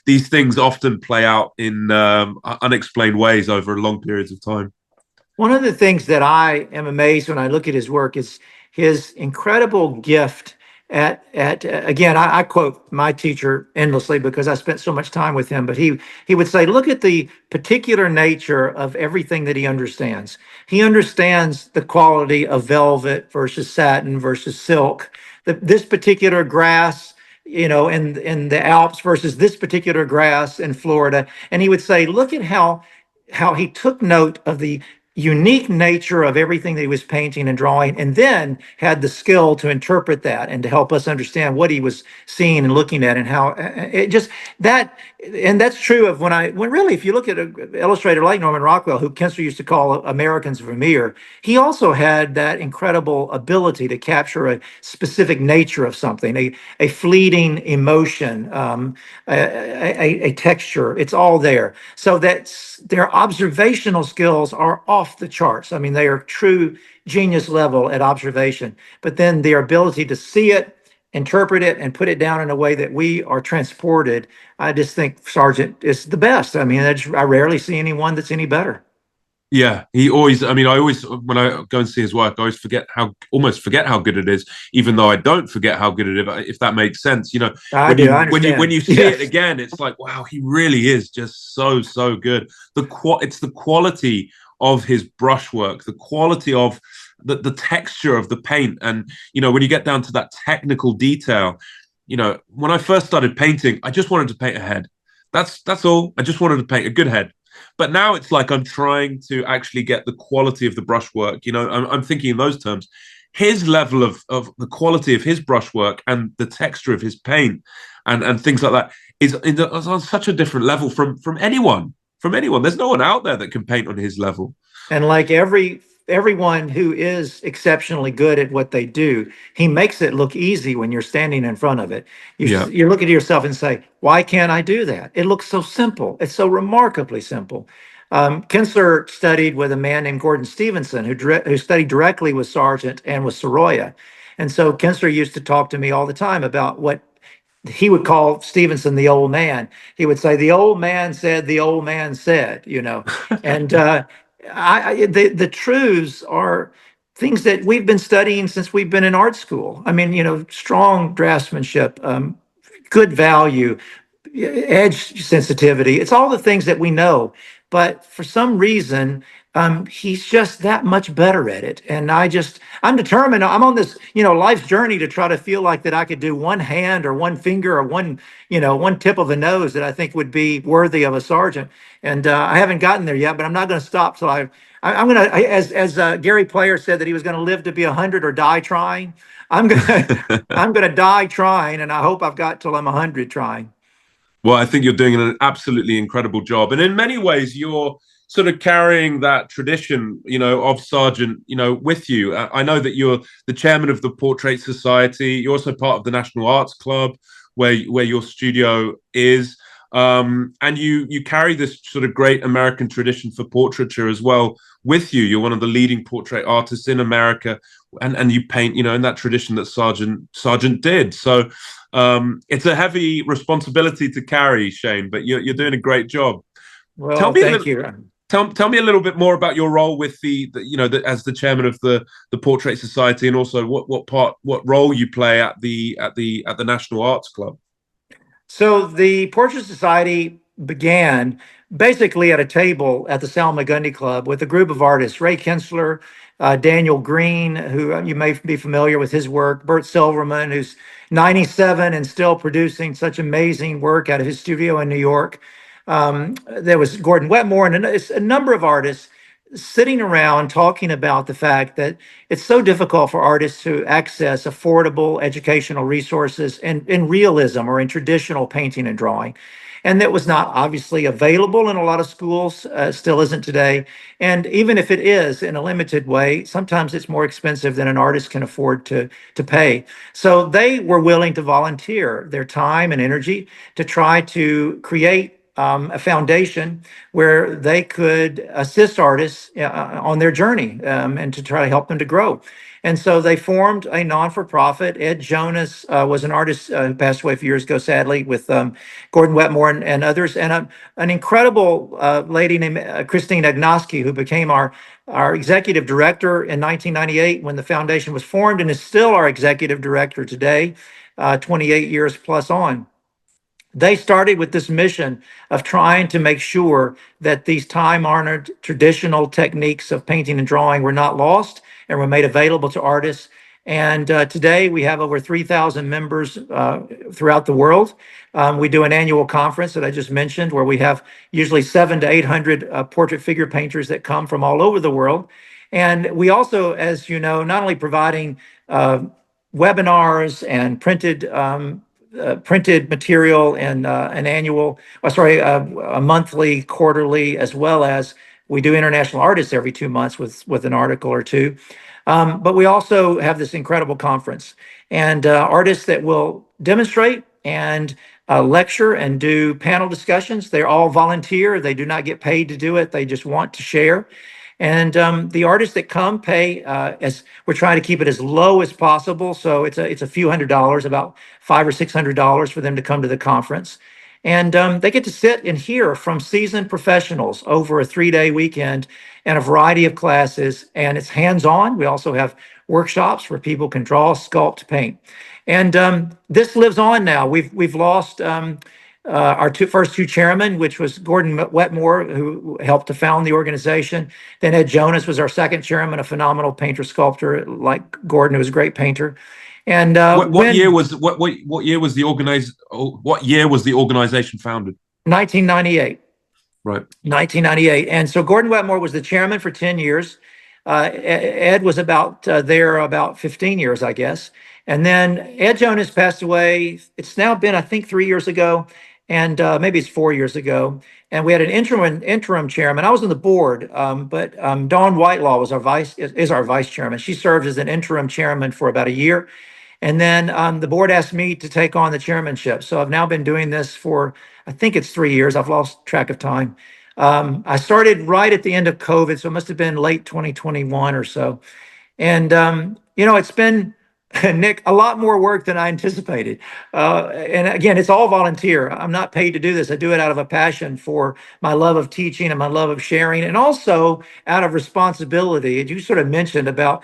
these things often play out in unexplained ways over long periods of time. One of the things that I am amazed when I look at his work is his incredible gift at again, I quote my teacher endlessly because I spent so much time with him, but he would say, look at the particular nature of everything that he understands. He understands the quality of velvet versus satin versus silk, this particular grass, in the Alps versus this particular grass in Florida. And he would say, look at how he took note of the unique nature of everything that he was painting and drawing, and then had the skill to interpret that and to help us understand what he was seeing and looking at, and how it just that. And that's true of when really, if you look at an illustrator like Norman Rockwell, who Kensler used to call American's Vermeer, he also had that incredible ability to capture a specific nature of something, a fleeting emotion, a texture. It's all there. So that's their observational skills are off the charts. I mean, they are true genius level at observation, but then their ability to see it, interpret it, and put it down in a way that we are transported. I just think Sargent is the best. I mean, I rarely see anyone that's any better. Yeah, I always, when I go and see his work, I almost forget how good it is, even though I don't forget how good it is, if that makes sense. When you see it again, it's like, wow, he really is just so good. It's the quality of his brushwork, the quality of the texture of the paint. And, when you get down to that technical detail, when I first started painting, I just wanted to paint a head. That's all. I just wanted to paint a good head. But now it's like I'm trying to actually get the quality of the brushwork. I'm thinking in those terms. His level of the quality of his brushwork and the texture of his paint and things like that is on such a different level from anyone. From anyone. There's no one out there that can paint on his level. And like everyone who is exceptionally good at what they do, he makes it look easy when you're standing in front of it. You look at yourself and say, why can't I do that? It looks so simple. It's so remarkably simple. Kinsler studied with a man named Gordon Stevenson, who studied directly with Sargent and with Soroya. And so Kinsler used to talk to me all the time about what he would call Stevenson the old man. He would say, the old man said, the old man said, and the truths are things that we've been studying since we've been in art school. I mean, strong draftsmanship, good value, edge sensitivity. It's all the things that we know. But for some reason, he's just that much better at it. And I'm determined. I'm on this, life's journey to try to feel like that I could do one hand or one finger or one tip of a nose that I think would be worthy of a Sargent. And I haven't gotten there yet, but I'm not going to stop till I'm going to, as Gary Player said that he was going to live to be 100 or die trying. I'm going to die trying, and I hope I've got till I'm 100 trying. Well, I think you're doing an absolutely incredible job. And in many ways, you're sort of carrying that tradition, of Sargent, with you. I know that you're the chairman of the Portrait Society. You're also part of the National Arts Club, where your studio is. And you carry this sort of great American tradition for portraiture as well with you. You're one of the leading portrait artists in America, and you paint, in that tradition that Sargent did. So it's a heavy responsibility to carry, Shane, but you're doing a great job. Well, thank you. Tell me a little bit more about your role with as the chairman of the Portrait Society, and also what role you play at the National Arts Club. So the Portrait Society began basically at a table at the Sal Magundy Club with a group of artists: Ray Kinsler, Daniel Green, who you may be familiar with his work, Bert Silverman, who's 97 and still producing such amazing work out of his studio in New York. There was Gordon Wetmore and a number of artists sitting around talking about the fact that it's so difficult for artists to access affordable educational resources in realism or in traditional painting and drawing. And that was not obviously available in a lot of schools, still isn't today. And even if it is in a limited way, sometimes it's more expensive than an artist can afford to pay. So they were willing to volunteer their time and energy to try to create a foundation where they could assist artists on their journey and to try to help them to grow. And so they formed a non-for-profit. Ed Jonas was an artist who passed away a few years ago, sadly, with Gordon Wetmore and others, and an incredible lady named Christine Agnoski, who became our executive director in 1998 when the foundation was formed, and is still our executive director today, 28 years plus on. They started with this mission of trying to make sure that these time-honored traditional techniques of painting and drawing were not lost and were made available to artists. And today we have over 3,000 members throughout the world. We do an annual conference that I just mentioned, where we have usually 700 to 800 portrait figure painters that come from all over the world. And we also, as you know, not only providing webinars and printed material and a monthly, quarterly, as well as we do international artists every 2 months with an article or two. But we also have this incredible conference, and artists that will demonstrate and lecture and do panel discussions. They're all volunteer. They do not get paid to do it. They just want to share. And the artists that come pay, as we're trying to keep it as low as possible. So it's a few $100s, about $500 or $600 for them to come to the conference. And they get to sit and hear from seasoned professionals over a 3-day weekend and a variety of classes. And it's hands-on. We also have workshops where people can draw, sculpt, paint. And this lives on now. We've lost our first two chairmen, which was Gordon Wetmore, who helped to found the organization. Then Ed Jonas was our second chairman, a phenomenal painter sculptor like Gordon, who was a great painter. And what year was what year was the organization founded? 1998. Right. 1998. And so Gordon Wetmore was the chairman for 10 years. Ed was there about 15 years, I guess. And then Ed Jonas passed away. It's now been, I think, 3 years ago, and maybe it's 4 years ago. And we had an interim chairman. I was on the board, but Dawn Whitelaw is our vice chairman. She served as an interim chairman for about a year. And then the board asked me to take on the chairmanship. So I've now been doing this for, I think it's 3 years. I've lost track of time. I started right at the end of COVID, so it must have been late 2021 or so. And, it's been, Nick, a lot more work than I anticipated. And again, it's all volunteer. I'm not paid to do this. I do it out of a passion for my love of teaching and my love of sharing, and also out of responsibility. And you sort of mentioned about,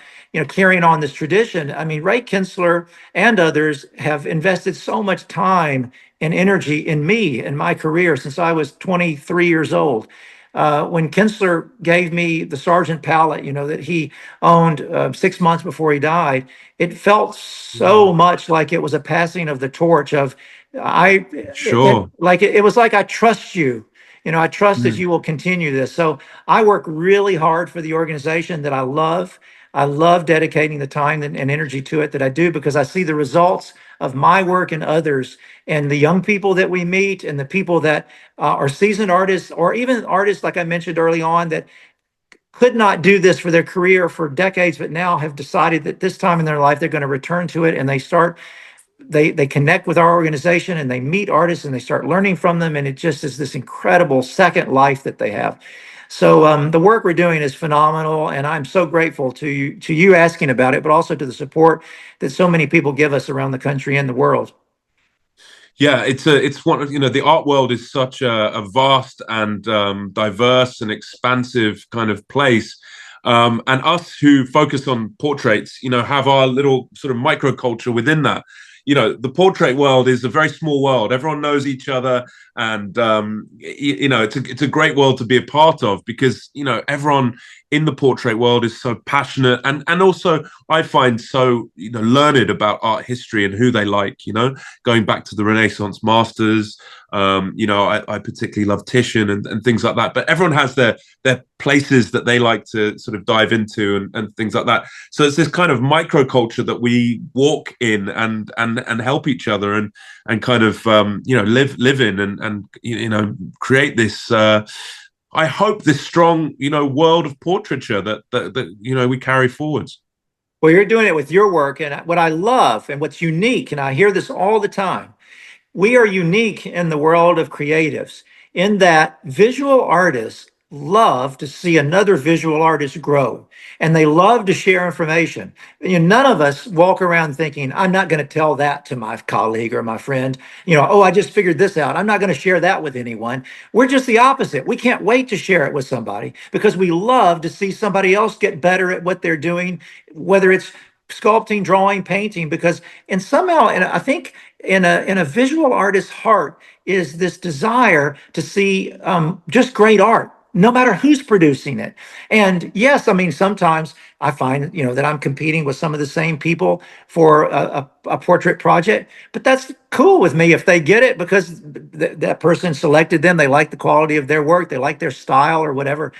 carrying on this tradition. I mean, Ray Kinsler and others have invested so much time and energy in me and my career since I was 23 years old. When Kinsler gave me the Sargent palette, that he owned 6 months before he died, it felt so much like it was a passing of the torch of Sure. it was like, I trust you. I trust that you will continue this. So I work really hard for the organization that I love. I love dedicating the time and energy to it that I do, because I see the results of my work and others, and the young people that we meet, and the people that are seasoned artists, or even artists, like I mentioned early on, that could not do this for their career for decades, but now have decided that this time in their life they're going to return to it, and they connect with our organization, and they meet artists, and they start learning from them, and it just is this incredible second life that they have. So the work we're doing is phenomenal, and I'm so grateful to you asking about it, but also to the support that so many people give us around the country and the world. Yeah, it's one of, the art world is such a vast and diverse and expansive kind of place. And us who focus on portraits, have our little sort of microculture within that. The portrait world is a very small world. Everyone knows each other, and it's a great world to be a part of, because everyone in the portrait world is so passionate, and also I find so learned about art history and who they like. Going back to the Renaissance masters. I particularly love Titian and things like that. But everyone has their places that they like to sort of dive into and things like that. So it's this kind of microculture that we walk in and help each other and kind of live in and create this. I hope this strong world of portraiture that we carry forwards. Well, you're doing it with your work, and what I love and what's unique, and I hear this all the time. We are unique in the world of creatives in that visual artists love to see another visual artist grow, and they love to share information. None of us walk around thinking, I'm not going to tell that to my colleague or my friend. Oh, I just figured this out. I'm not going to share that with anyone. We're just the opposite. We can't wait to share it with somebody, because we love to see somebody else get better at what they're doing, whether it's sculpting, drawing, painting, because and I think in a visual artist's heart is this desire to see just great art, no matter who's producing it. And yes, I mean, sometimes I find that I'm competing with some of the same people for a portrait project, but that's cool with me if they get it, because that person selected them. They like the quality of their work, they like their style or whatever.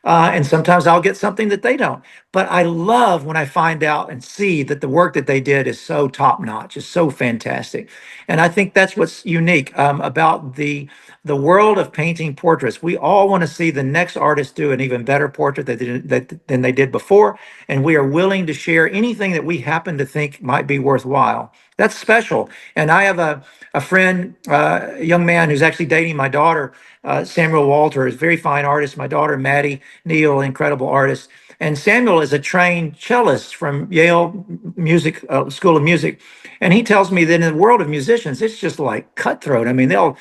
And sometimes I'll get something that they don't. But I love when I find out and see that the work that they did is so top notch, is so fantastic. And I think that's what's unique about the world of painting portraits. We all want to see the next artist do an even better portrait than they did before. And we are willing to share anything that we happen to think might be worthwhile. That's special. And I have a friend, a young man who's actually dating my daughter, Samuel Walter, is a very fine artist. My daughter, Maddie Neal, incredible artist. And Samuel is a trained cellist from Yale School of Music. And he tells me that in the world of musicians, it's just like cutthroat. I mean, they'll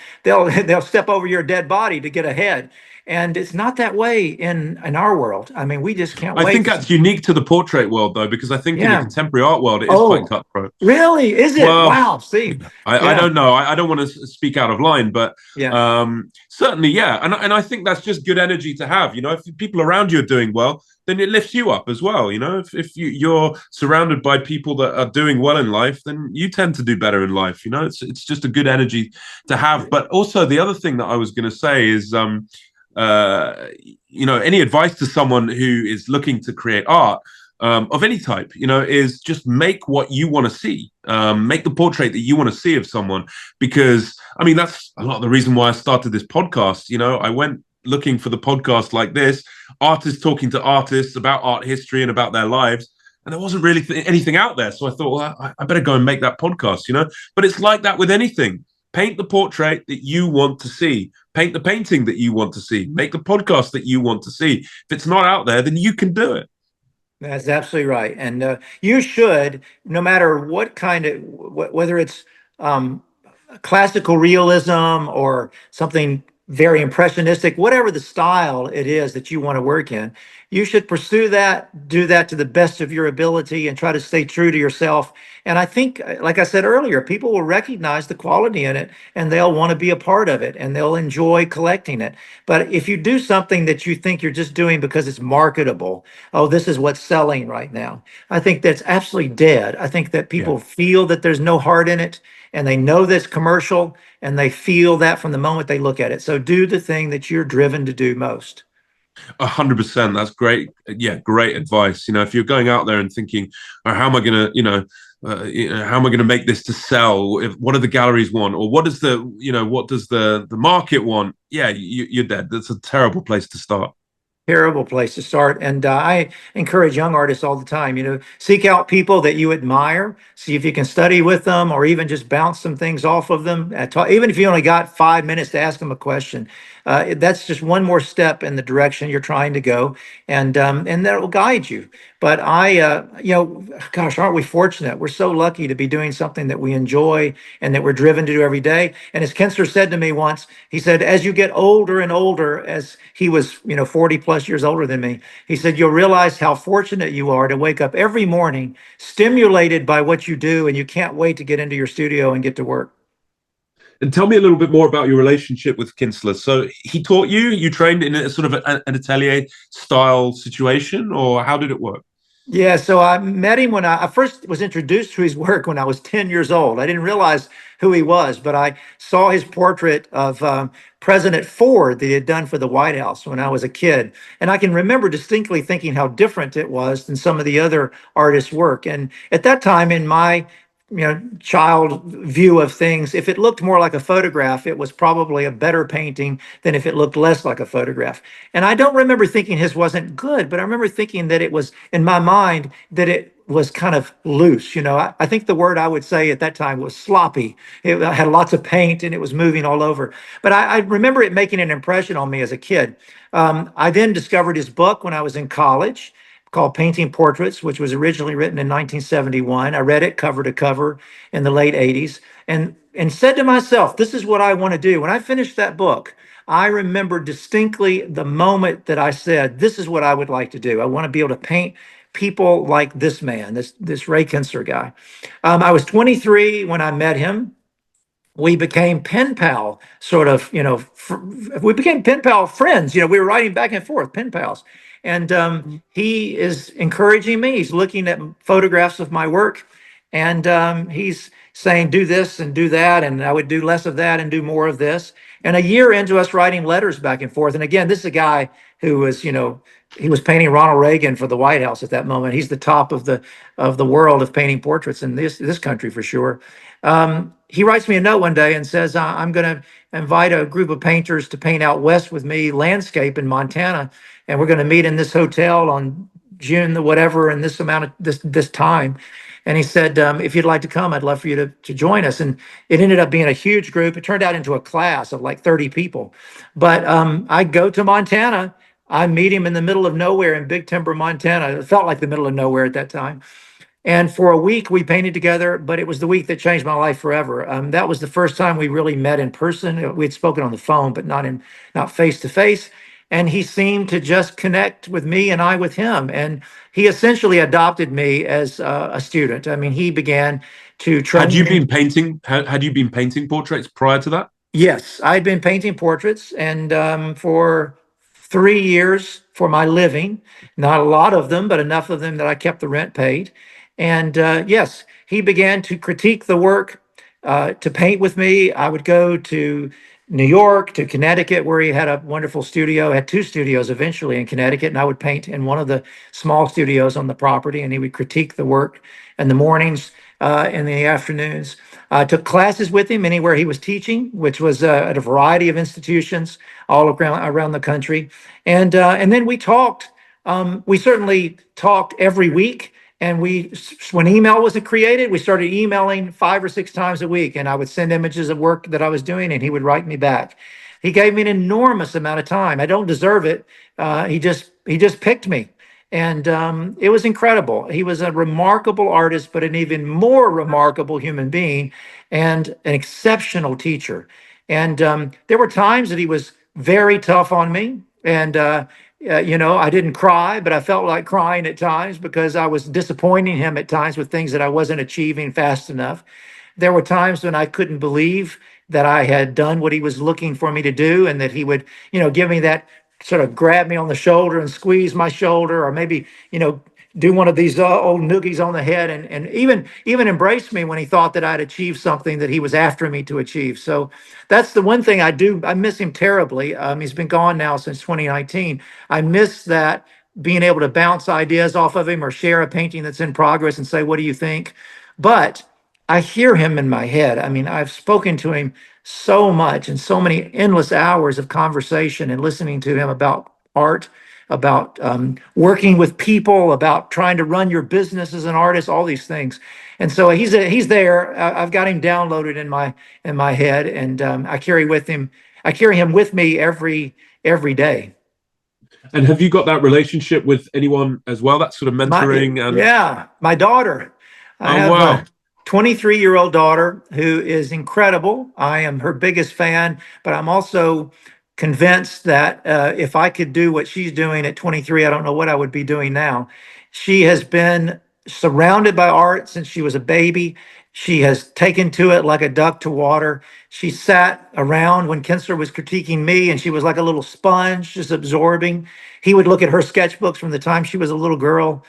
step over your dead body to get ahead. And it's not that way in our world. I mean, we just can't I think wait. that's unique to the portrait world, though, because I think in the Yeah. contemporary art world, it is quite Oh, cutthroat. really? Is it? Well, Wow. See. I Yeah. don't know. I don't want to speak out of line, but Yeah. certainly, yeah. And I think that's just good energy to have. You know, if people around you are doing well, then it lifts you up as well. You know, if you're surrounded by people that are doing well in life, then you tend to do better in life. You know, it's just a good energy to have. But also the other thing that I was going to say is, uh, you know, any advice to someone who is looking to create art of any type, you know, is just make what you want to see. Make the portrait that you want to see of someone, because I mean, that's a lot of the reason why I started this podcast. You know, I went looking for the podcast like this, artists talking to artists about art history and about their lives. And there wasn't really anything out there. So I thought, well, I better go and make that podcast, you know? But it's like that with anything. Paint the portrait that you want to see. Paint the painting that you want to see. Make the podcast that you want to see. If it's not out there, then you can do it. That's absolutely right. And you should, no matter what kind of, whether it's um, classical realism or something very impressionistic, whatever the style it is that you want to work in, you should pursue that, do that to the best of your ability, and try to stay true to yourself. And I think, like I said earlier, people will recognize the quality in it, and they'll want to be a part of it, and they'll enjoy collecting it. But if you do something that you think you're just doing because it's marketable, oh, this is what's selling right now, I think that's absolutely dead. I think that Yeah. people feel that there's no heart in it, and they know that's commercial, and they feel that from the moment they look at it. So do the thing that you're driven to do most. 100%. That's great. Yeah, great advice. You know, if you're going out there and thinking, oh, how am I going to, how am I going to make this to sell? What do the galleries want, or what does what does the market want? Yeah, you're dead. That's a terrible place to start. Terrible place to start. And I encourage young artists all the time, seek out people that you admire, see if you can study with them or even just bounce some things off of them. Even if you only got 5 minutes to ask them a question, that's just one more step in the direction you're trying to go. And that will guide you. But gosh, aren't we fortunate? We're so lucky to be doing something that we enjoy and that we're driven to do every day. And as Kinster said to me once, he said, as you get older and older, as he was, 40 plus years older than me, he said, you'll realize how fortunate you are to wake up every morning stimulated by what you do, and you can't wait to get into your studio and get to work. And tell me a little bit more about your relationship with Kinsler. So he taught you, you trained in a sort of an atelier style situation, or how did it work? Yeah, so I met him when I first was introduced to his work when I was 10 years old. I didn't realize who he was, but I saw his portrait of President Ford that he had done for the White House when I was a kid. And I can remember distinctly thinking how different it was than some of the other artists' work. And at that time, in my child view of things, if it looked more like a photograph, it was probably a better painting than if it looked less like a photograph. And I don't remember thinking his wasn't good, but I remember thinking that it was, in my mind, that it was kind of loose. I think the word I would say at that time was sloppy. It had lots of paint and it was moving all over. But I remember it making an impression on me as a kid. I then discovered his book when I was in college, called Painting Portraits, which was originally written in 1971. I read it cover to cover in the late 80s and said to myself, this is what I want to do. When I finished that book, I remember distinctly the moment that I said, this is what I would like to do. I want to be able to paint people like this man, this Ray Kinsler guy. I was 23 when I met him. We became pen pal, sort of, we became pen pal friends. We were writing back and forth, pen pals. And he is encouraging me. He's looking at photographs of my work, and he's saying, do this and do that. And I would do less of that and do more of this. And a year into us writing letters back and forth. And again, this is a guy who was, he was painting Ronald Reagan for the White House at that moment. He's the top of the world of painting portraits in this country for sure. He writes me a note one day and says, I'm going to invite a group of painters to paint out west with me landscape in Montana. And we're going to meet in this hotel on June the whatever and this amount of this time. And he said, if you'd like to come, I'd love for you to join us. And it ended up being a huge group. It turned out into a class of like 30 people. But I go to Montana. I meet him in the middle of nowhere in Big Timber, Montana. It felt like the middle of nowhere at that time. And for a week we painted together, but it was the week that changed my life forever. That was the first time we really met in person. We had spoken on the phone, but not face to face. and he seemed to just connect with me and I with him. And he essentially adopted me as a student. I mean, he began to Had train you me. been painting? Had you been painting portraits prior to that? Yes, I'd been painting portraits, and for 3 years for my living. Not a lot of them, but enough of them that I kept the rent paid. And yes, he began to critique the work, to paint with me. I would go to New York, to Connecticut, where he had a wonderful studio. Had two studios eventually in Connecticut, and I would paint in one of the small studios on the property, and he would critique the work in the mornings, in the afternoons. I took classes with him anywhere he was teaching, which was at a variety of institutions all around the country. And then we talked. We certainly talked every week. And when email was created, we started emailing 5 or 6 times a week. And I would send images of work that I was doing, and he would write me back. He gave me an enormous amount of time. I don't deserve it. He just picked me. And it was incredible. He was a remarkable artist, but an even more remarkable human being and an exceptional teacher. And there were times that he was very tough on me. And, I didn't cry, but I felt like crying at times because I was disappointing him at times with things that I wasn't achieving fast enough. There were times when I couldn't believe that I had done what he was looking for me to do, and that he would, give me that sort of grab me on the shoulder and squeeze my shoulder, or maybe, do one of these old noogies on the head, and even embrace me when he thought that I'd achieved something that he was after me to achieve. So that's the one thing I do. I miss him terribly. He's been gone now since 2019. I miss that, being able to bounce ideas off of him or share a painting that's in progress and say, "What do you think?" But I hear him in my head. I mean, I've spoken to him so much, and so many endless hours of conversation and listening to him about art, about working with people, about trying to run your business as an artist, all these things. And so he's there. I've got him downloaded in my head, and I carry with him. I carry him with me every day. And have you got that relationship with anyone as well? That sort of mentoring and Yeah, my daughter. I oh have wow. a 23-year-old daughter who is incredible. I am her biggest fan, but I'm also convinced that if I could do what she's doing at 23, I don't know what I would be doing now. She has been surrounded by art since she was a baby. She has taken to it like a duck to water. She sat around when Kinser was critiquing me, and she was like a little sponge, just absorbing. He would look at her sketchbooks from the time she was a little girl.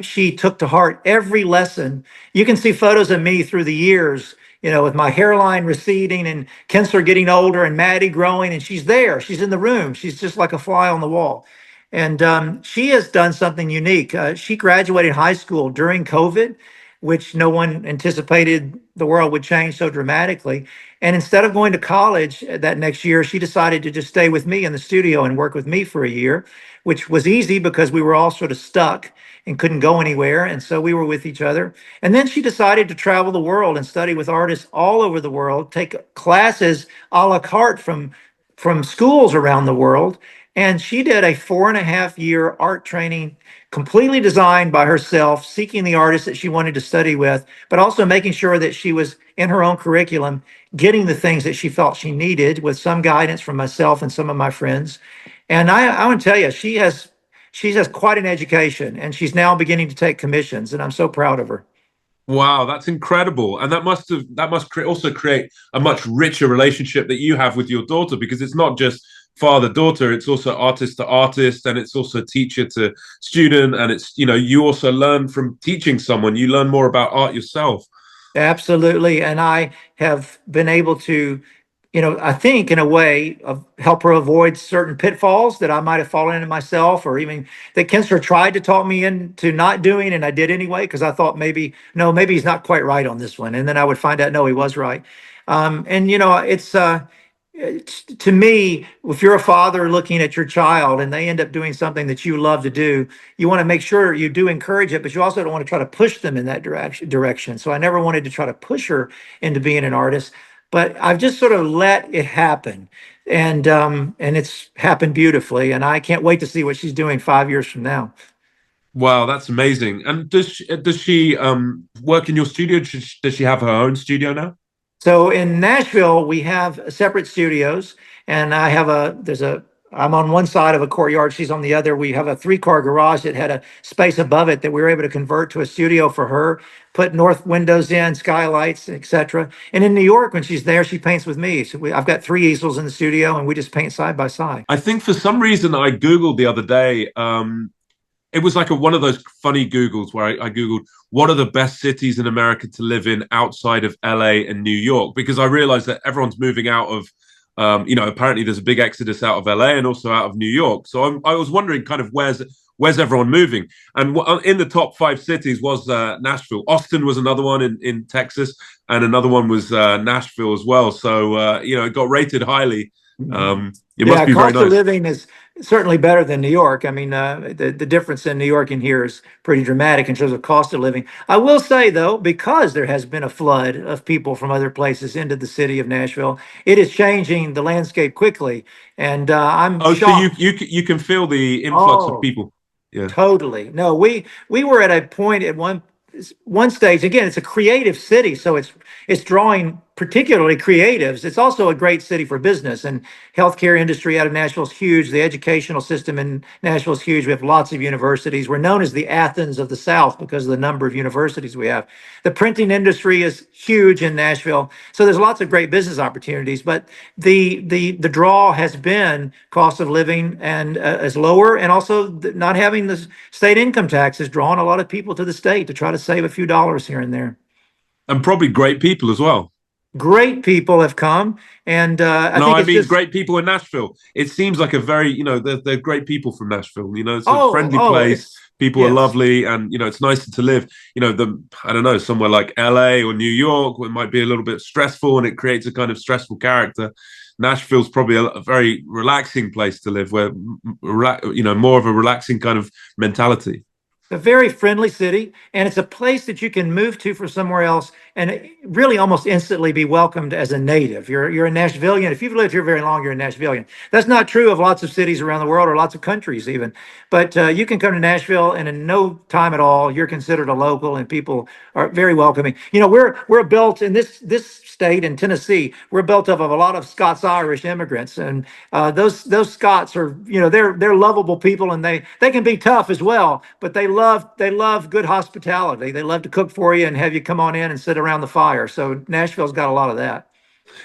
She took to heart every lesson. You can see photos of me through the years, with my hairline receding and Kinser getting older and Maddie growing, and she's there. She's in the room. She's just like a fly on the wall. And she has done something unique. She graduated high school during COVID, which no one anticipated the world would change so dramatically. And instead of going to college that next year, she decided to just stay with me in the studio and work with me for a year, which was easy because we were all sort of stuck and couldn't go anywhere. And so we were with each other. And then she decided to travel the world and study with artists all over the world, take classes a la carte from schools around the world. And she did a 4.5 year art training, completely designed by herself, seeking the artists that she wanted to study with, but also making sure that she was in her own curriculum, getting the things that she felt she needed with some guidance from myself and some of my friends. And I want to tell you, she has quite an education, and she's now beginning to take commissions, and I'm so proud of her. Wow, that's incredible. And also create a much richer relationship that you have with your daughter, because it's not just father-daughter, it's also artist to artist, and it's also teacher to student. And it's, you also learn from teaching someone, you learn more about art yourself. Absolutely. And I have been able to, I think in a way of help her avoid certain pitfalls that I might have fallen into myself, or even that Kinser tried to talk me into not doing, and I did anyway, because I thought maybe, no, maybe he's not quite right on this one. And then I would find out, no, he was right. And to me, if you're a father looking at your child and they end up doing something that you love to do, you want to make sure you do encourage it, but you also don't want to try to push them in that direction. So I never wanted to try to push her into being an artist, but I've just sort of let it happen. And it's happened beautifully. And I can't wait to see what she's doing 5 years from now. Wow, that's amazing. And does she work in your studio? Does she have her own studio now? So in Nashville, we have separate studios, and there's a I'm on one side of a courtyard. She's on the other. We have a 3-car garage that had a space above it that we were able to convert to a studio for her, put north windows in, skylights, etc. And in New York, when she's there, she paints with me. So I've got 3 easels in the studio, and we just paint side by side. I think for some reason I Googled the other day. It was like one of those funny Googles where I Googled what are the best cities in America to live in outside of LA and New York, because I realized that everyone's moving out of, apparently there's a big exodus out of LA and also out of New York. So I was wondering kind of where's everyone moving? And in the top 5 cities was Nashville. Austin was another one in Texas, and another one was Nashville as well. So, it got rated highly. It must be very cost of nice. living is certainly better than New York. I mean, the difference in New York and here is pretty dramatic in terms of cost of living. I will say, though, because there has been a flood of people from other places into the city of Nashville, it is changing the landscape quickly. And I'm Oh, so shocked. you can feel the influx of Oh, people. Yeah. totally. No, we were at a point at one stage. Again, it's a creative city, so it's drawing particularly creatives. It's also a great city for business, and healthcare industry out of Nashville is huge. The educational system in Nashville is huge. We have lots of universities. We're known as the Athens of the South because of the number of universities we have. The printing industry is huge in Nashville, so there's lots of great business opportunities. But the draw has been cost of living and is lower, and also not having the state income tax has drawn a lot of people to the state to try to save a few dollars here and there. And probably great people as well. Great people have come, and I No, think I it's mean just great people in Nashville. It seems like a very, they're great people from Nashville. It's a friendly oh, place. it's People are yes. lovely, and it's nicer to live. I don't know, somewhere like LA or New York, where it might be a little bit stressful, and it creates a kind of stressful character. Nashville's probably a very relaxing place to live, where more of a relaxing kind of mentality. A very friendly city, and it's a place that you can move to from somewhere else and really almost instantly be welcomed as a native. You're a Nashvilleian. If you've lived here very long, you're a Nashvilleian. That's not true of lots of cities around the world or lots of countries even. But you can come to Nashville, and in no time at all, you're considered a local, and people are very welcoming. We're built in this state in Tennessee. We're built up of a lot of Scots-Irish immigrants, and those Scots are they're lovable people, and they can be tough as well, but they love good hospitality. They love to cook for you and have you come on in and sit around the fire. So Nashville's got a lot of that.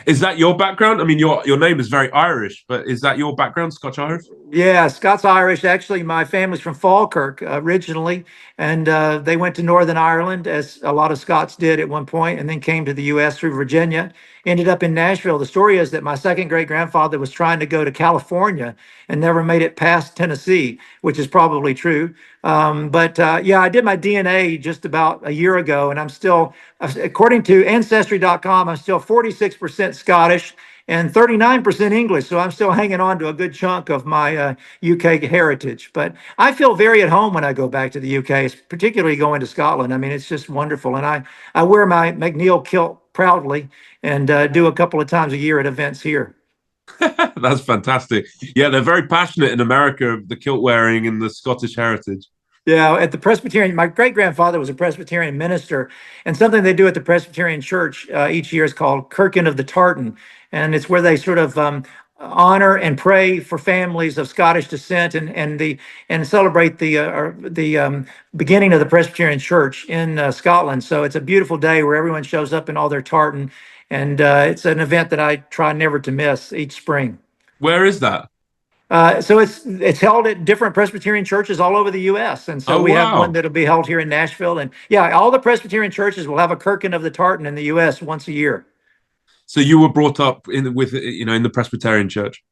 Is that your background? I mean, your name is very Irish, but is that your background, Scotch Irish? Yeah, Scots Irish. Actually, my family's from Falkirk originally, and they went to Northern Ireland, as a lot of Scots did at one point, and then came to the U.S. through Virginia. Ended up in Nashville. The story is that my second great grandfather was trying to go to California and never made it past Tennessee, which is probably true. But yeah, I did my DNA just about a year ago, and I'm still, according to Ancestry.com, I'm still 46% Scottish and 39% English. So I'm still hanging on to a good chunk of my UK heritage. But I feel very at home when I go back to the UK, particularly going to Scotland. I mean, it's just wonderful. And I wear my McNeil kilt proudly and do a couple of times a year at events here. That's fantastic. Yeah, they're very passionate in America, the kilt wearing and the Scottish heritage. Yeah, at the Presbyterian, my great grandfather was a Presbyterian minister, and something they do at the Presbyterian Church each year is called Kirkin of the Tartan, and it's where they sort of honor and pray for families of Scottish descent and celebrate the beginning of the Presbyterian Church in Scotland. So it's a beautiful day where everyone shows up in all their tartan, and it's an event that I try never to miss each spring. Where is that? So it's held at different Presbyterian churches all over the U.S. And so Oh, we have one wow. that'll be held here in Nashville. And yeah, all the Presbyterian churches will have a Kirkin of the Tartan in the U.S. once a year. So you were brought up in the Presbyterian church.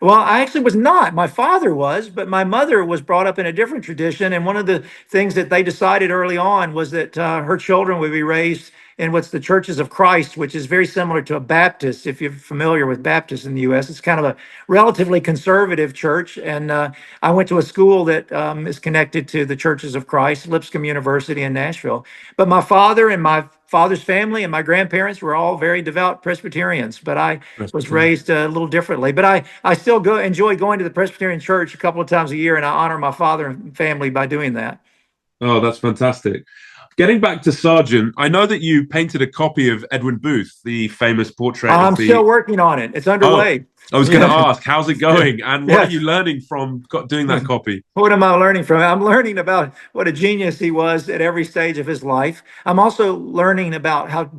Well, I actually was not. My father was, but my mother was brought up in a different tradition. And one of the things that they decided early on was that her children would be raised in what's the Churches of Christ, which is very similar to a Baptist. If you're familiar with Baptists in the U.S., it's kind of a relatively conservative church. And I went to a school that is connected to the Churches of Christ, Lipscomb University in Nashville. But my father and my father's family and my grandparents were all very devout Presbyterians, but I was Presbyterian. raised a little differently. But I still enjoy going to the Presbyterian church a couple of times a year, and I honor my father and family by doing that. Oh, that's fantastic. Getting back to Sargent, I know that you painted a copy of Edwin Booth, the famous portrait of I'm the. still working on it. It's Oh, underway. I was going to Yeah. ask, how's it going? And what are Yes. you learning from doing that copy? What am I learning from it? I'm learning about what a genius he was at every stage of his life. I'm also learning about how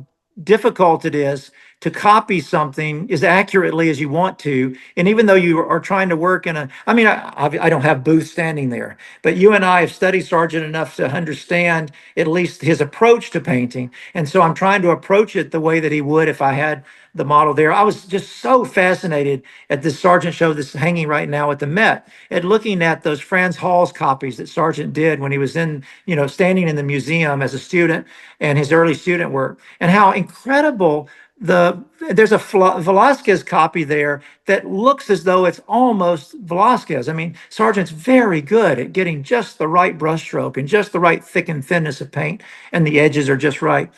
difficult it is to copy something as accurately as you want to. And even though you are trying to work in a, I mean, I don't have Booth standing there, but you and I have studied Sargent enough to understand at least his approach to painting. And so I'm trying to approach it the way that he would if I had the model there. I was just so fascinated at this Sargent show that's hanging right now at the Met, at looking at those Franz Hals copies that Sargent did when he was in, standing in the museum as a student, and his early student work, and how incredible there's a Velasquez copy there that looks as though it's almost Velasquez. I mean, Sargent's very good at getting just the right brushstroke and just the right thick and thinness of paint, and the edges are just right.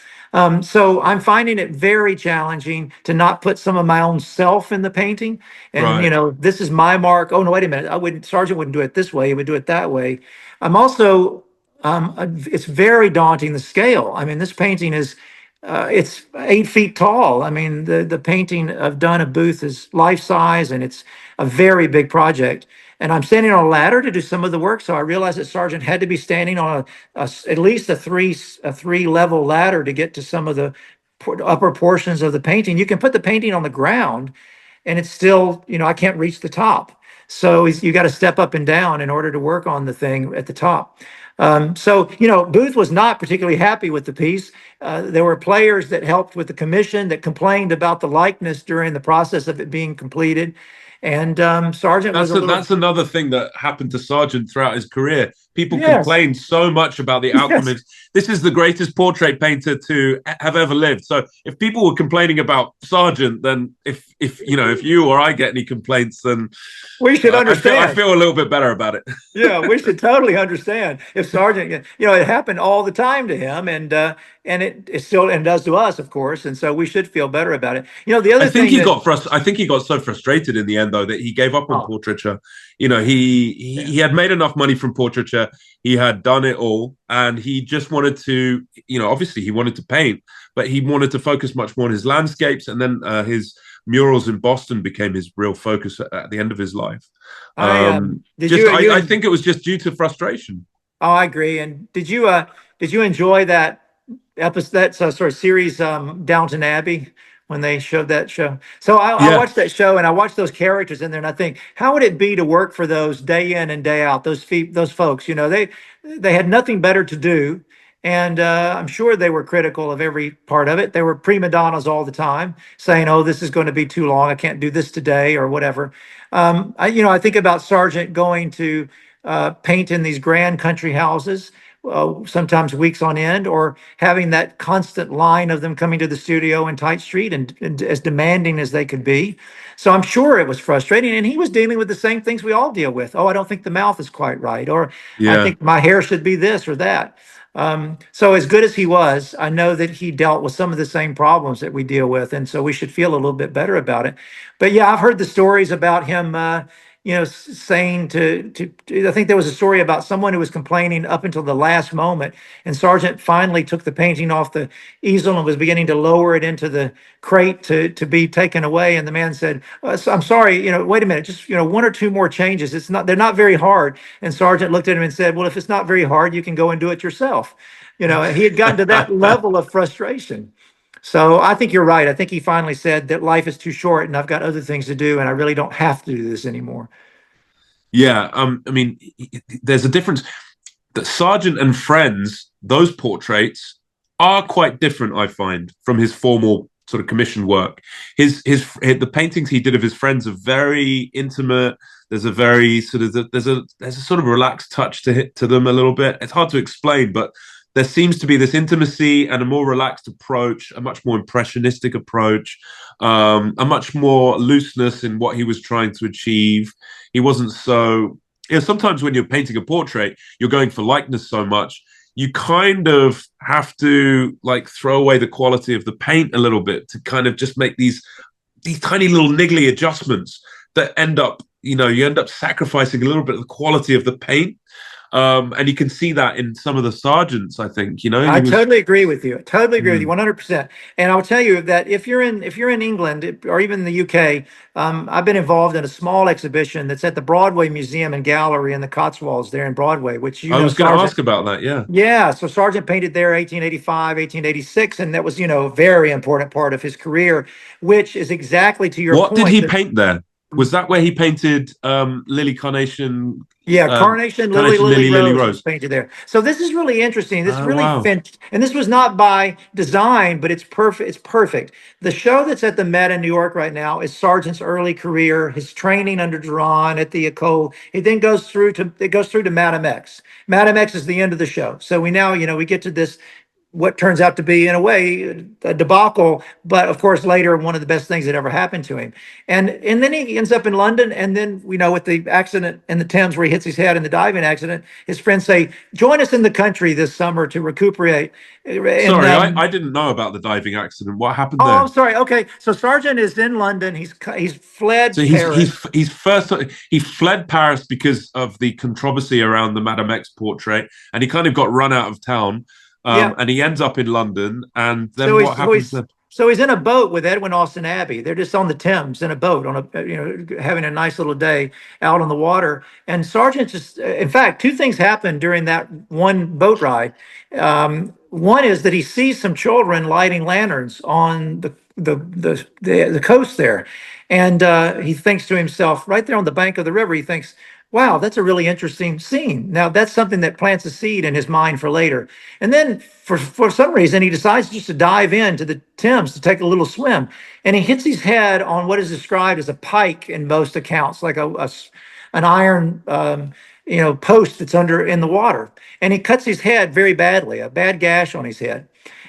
So I'm finding it very challenging to not put some of my own self in the painting. And, Right. this is my mark. Oh, no, wait a minute. Sargent wouldn't do it this way. He would do it that way. I'm also, it's very daunting, the scale. I mean, this painting is, it's 8 feet tall. I mean, the painting I've done of Booth is life size, and it's a very big project. And I'm standing on a ladder to do some of the work, so I realized that Sargent had to be standing on at least a three level ladder to get to some of the upper portions of the painting. You can put the painting on the ground, and it's still, I can't reach the top. So you got to step up and down in order to work on the thing at the top. So, Booth was not particularly happy with the piece. There were players that helped with the commission that complained about the likeness during the process of it being completed. And Sargent was a little. That's another thing that happened to Sargent throughout his career. People Yes, complained so much about the outcome yes. of this is the greatest portrait painter to have ever lived. So if people were complaining about Sargent, then if you or I get any complaints, then We should I understand. feel a little bit better about it. Yeah, we should totally understand if Sargent, it happened all the time to him, and it still and does to us, of course, and so we should feel better about it. The other thing that. I think he got so frustrated in the end, though, that he gave up on Oh, portraiture. He had made enough money from portraiture. He had done it all, and he just wanted to, obviously he wanted to paint, but he wanted to focus much more on his landscapes, and then his murals in Boston became his real focus at the end of his life. I did Just, you I think it was just due to frustration. Oh, I agree. And did you enjoy that episode, that sort of series, Downton Abbey, when they showed that show? So I Yeah, watched that show, and I watched those characters in there, and I think, how would it be to work for those day in and day out? Those folks, they had nothing better to do, and I'm sure they were critical of every part of it. They were prima donnas all the time, saying, "Oh, this is going to be too long. I can't do this today," or whatever. I think about Sargent going to paint in these grand country houses, sometimes weeks on end, or having that constant line of them coming to the studio in Tite Street, and as demanding as they could be. So I'm sure it was frustrating. And he was dealing with the same things we all deal with. Oh, I don't think the mouth is quite right, or I yeah. think my hair should be this or that. So as good as he was, I know that he dealt with some of the same problems that we deal with, and so we should feel a little bit better about it. But yeah, I've heard the stories about him. Saying I think there was a story about someone who was complaining up until the last moment, and Sargent finally took the painting off the easel and was beginning to lower it into the crate to be taken away. And the man said, "I'm sorry, wait a minute, just one or two more changes. They're not very hard." And Sargent looked at him and said, "Well, if it's not very hard, you can go and do it yourself." And he had gotten to that level of frustration. So I think you're right. I think he finally said that life is too short and I've got other things to do and I really don't have to do this anymore. Yeah, I mean, there's a difference. That Sargent and Friends, those portraits are quite different, I find, from his formal sort of commissioned work. The paintings he did of his friends are very intimate. There's a very sort of there's a sort of relaxed touch to them a little bit. It's hard to explain, but there seems to be this intimacy and a more relaxed approach, a much more impressionistic approach, a much more looseness in what he was trying to achieve. He wasn't so. Sometimes when you're painting a portrait, you're going for likeness so much, you kind of have to like throw away the quality of the paint a little bit to kind of just make these tiny little niggly adjustments that end up, you end up sacrificing a little bit of the quality of the paint. And you can see that in some of the sergeants. I think I he was. totally agree with you. Totally agree with you, Mm. 100%. And I'll tell you that if you're in England or even the UK, I've been involved in a small exhibition that's at the Broadway Museum and Gallery in the Cotswolds there in Broadway, which I was going to Sargent. ask about that. Yeah. Yeah, so Sargent painted there 1885, 1886, and that was a very important part of his career, which is exactly to your What did point he that. paint there? Was that where he painted Lily Carnation, Yeah, Carnation, Lily, Carnation Lily, Lily Lily Rose was Rose? painted there. So this is really interesting. This is Oh really wow! and this was not by design, but it's perfect. It's perfect. The show that's at the Met in New York right now is Sargent's early career, his training under Duran at the École. It goes through to Madame X. Madame X is the end of the show. So we now, we get to this what turns out to be, in a way, a debacle, but of course later one of the best things that ever happened to him. And then he ends up in London, and then with the accident in the Thames where he hits his head in the diving accident, his friends say, "Join us in the country this summer to recuperate." And Sorry, I didn't know about the diving accident. What happened oh, I'm there? sorry. Okay, so Sargent is in London. He's So fled Paris. he fled Paris because of the controversy around the Madame X portrait, and he kind of got run out of town. Yeah. And he ends up in London, and So then he's what so happens he's then? so he's in a boat with Edwin Austin Abbey. They're just on the Thames in a boat on having a nice little day out on the water. And Sargent just, in fact, two things happen during that one boat ride. One is that he sees some children lighting lanterns on the coast there, and he thinks to himself, right there on the bank of the river, he thinks, wow, that's a really interesting scene. Now, that's something that plants a seed in his mind for later. And then for some reason, he decides just to dive into the Thames to take a little swim. And he hits his head on what is described as a pike in most accounts, like an iron post that's in the water. And he cuts his head very badly, a bad gash on his head.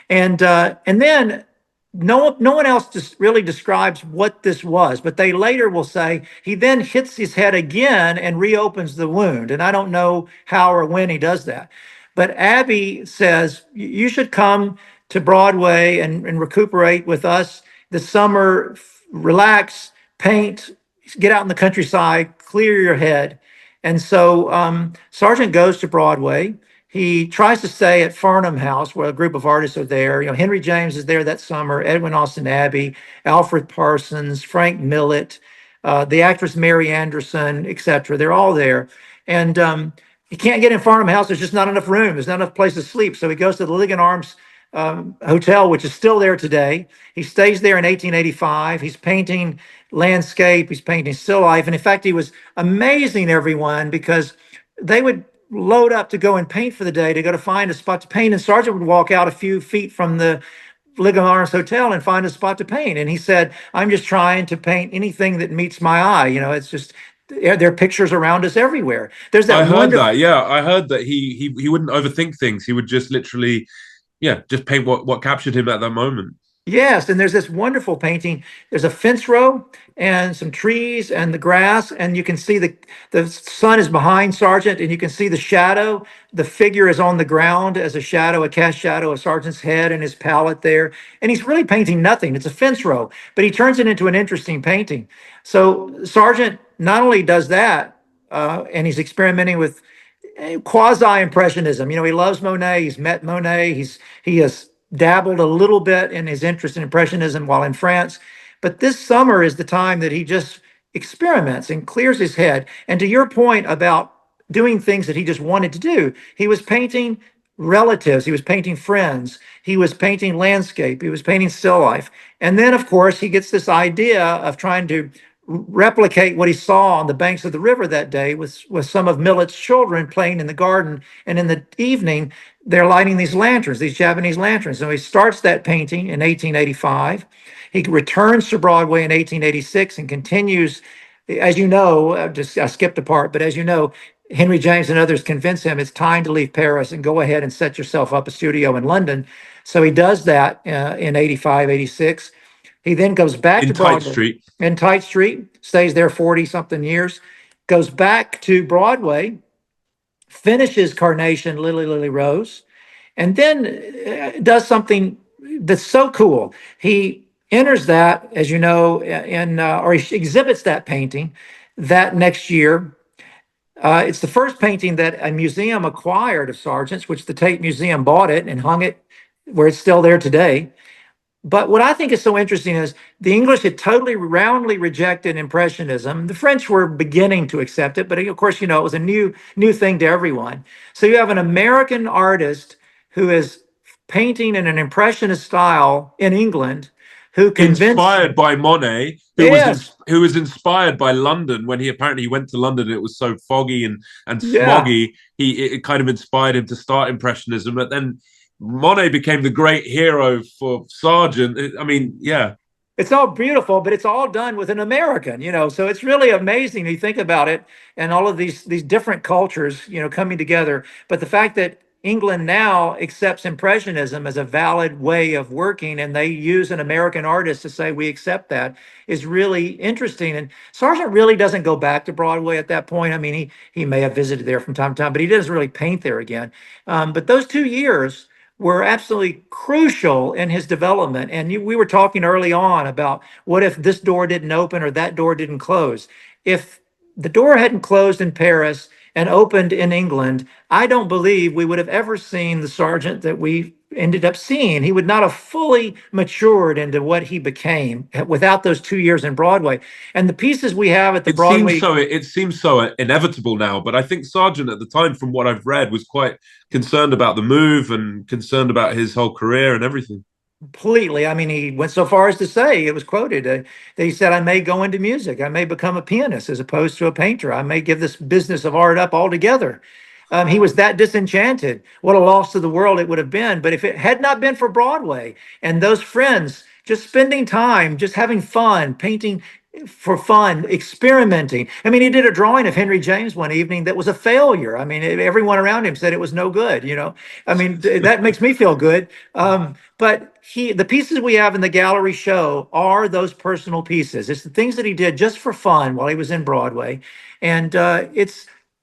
And then no one else just really describes what this was, but they later will say he then hits his head again and reopens the wound. And I don't know how or when he does that. But Abby says, you should come to Broadway and recuperate with us this summer, relax, paint, get out in the countryside, clear your head. And so Sargent goes to Broadway. He tries to stay at Farnham House, where a group of artists are there. Henry James is there that summer, Edwin Austin Abbey, Alfred Parsons, Frank Millet, the actress Mary Anderson, etc. They're all there. And he can't get in Farnham House. There's just not enough room. There's not enough place to sleep. So he goes to the Ligon Arms Hotel, which is still there today. He stays there in 1885. He's painting landscape. He's painting still life. And in fact, he was amazing everyone because they would load up to go and paint for the day, to go to find a spot to paint. And Sargent would walk out a few feet from the Ligon Arms Hotel and find a spot to paint. And he said, I'm just trying to paint anything that meets my eye. It's just, there are pictures around us everywhere. There's I that heard wonderful. that. Yeah, I heard that he wouldn't overthink things. He would just literally, just paint what captured him at that moment. Yes, and there's this wonderful painting. There's a fence row and some trees and the grass, and you can see the sun is behind Sargent, and you can see the shadow. The figure is on the ground as a shadow, a cast shadow of Sargent's head and his palette there. And he's really painting nothing. It's a fence row, but he turns it into an interesting painting. So Sargent not only does that, and he's experimenting with quasi-impressionism. He loves Monet. He's met Monet. He has dabbled a little bit in his interest in impressionism while in France. But this summer is the time that he just experiments and clears his head. And to your point about doing things that he just wanted to do, he was painting relatives, he was painting friends, he was painting landscape, he was painting still life. And then, of course, he gets this idea of trying to replicate what he saw on the banks of the river that day with some of Millet's children playing in the garden. And in the evening, they're lighting these lanterns, these Japanese lanterns. So he starts that painting in 1885. He returns to Broadway in 1886 and continues, as you know, I skipped a part, but as you know, Henry James and others convince him it's time to leave Paris and go ahead and set yourself up a studio in London. So he does that in 85, 86. He then goes back In to Tite Broadway Street. in Tite Street, stays there 40 something years, goes back to Broadway, finishes Carnation, Lily, Lily, Rose, and then does something that's so cool. He enters that, as you know, or he exhibits that painting that next year It's the first painting that a museum acquired of Sargent's, which the Tate Museum bought it and hung it where it's still there today. But what I think is so interesting is the English had totally roundly rejected Impressionism. The French were beginning to accept it, but of course, it was a new thing to everyone. So you have an American artist who is painting in an Impressionist style in England, who convinced. Inspired by Monet, Yes, who was inspired by London when he went to London and it was so foggy and yeah. smoggy. It kind of inspired him to start Impressionism, but then Monet became the great hero for Sargent. I mean, yeah. It's all beautiful, but it's all done with an American, So it's really amazing. You think about it, and all of these different cultures, coming together. But the fact that England now accepts Impressionism as a valid way of working, and they use an American artist to say we accept that, is really interesting. And Sargent really doesn't go back to Broadway at that point. I mean, he may have visited there from time to time, but he doesn't really paint there again. But those 2 years were absolutely crucial in his development. And we were talking early on about what if this door didn't open or that door didn't close. If the door hadn't closed in Paris and opened in England, I don't believe we would have ever seen the Sargent that we ended up seeing. He would not have fully matured into what he became without those 2 years in Broadway. And the pieces we have at the Broadway. It seems so inevitable now, but I think Sargent at the time, from what I've read, was quite concerned about the move and concerned about his whole career and everything. Completely. I mean, he went so far as to say, it was quoted, that he said, I may go into music. I may become a pianist as opposed to a painter. I may give this business of art up altogether. He was that disenchanted. What a loss to the world it would have been. But if it had not been for Broadway and those friends just spending time, just having fun, painting for fun, experimenting. I mean, he did a drawing of Henry James one evening that was a failure. I mean, everyone around him said it was no good. I mean, that makes me feel good. But the pieces we have in the gallery show are those personal pieces. It's the things that he did just for fun while he was in Broadway. And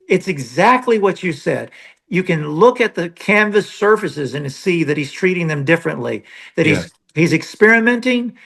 it's exactly what you said. You can look at the canvas surfaces and see that he's treating them differently, that Yeah. he's experimenting.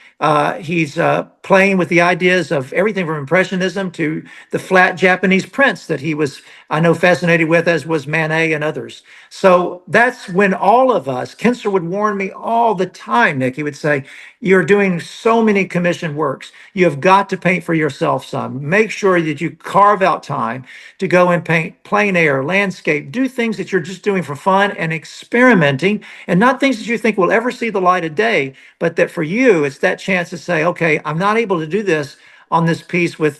He's playing with the ideas of everything from Impressionism to the flat Japanese prints that he was, I know, fascinated with, as was Manet and others. So that's when all of us, Kinser would warn me all the time, Nick. He would say, you're doing so many commissioned works. You have got to paint for yourself some. Make sure that you carve out time to go and paint plein air, landscape, do things that you're just doing for fun and experimenting, and not things that you think will ever see the light of day, but that for you, it's that chance to say, okay, I'm not able to do this on this piece with,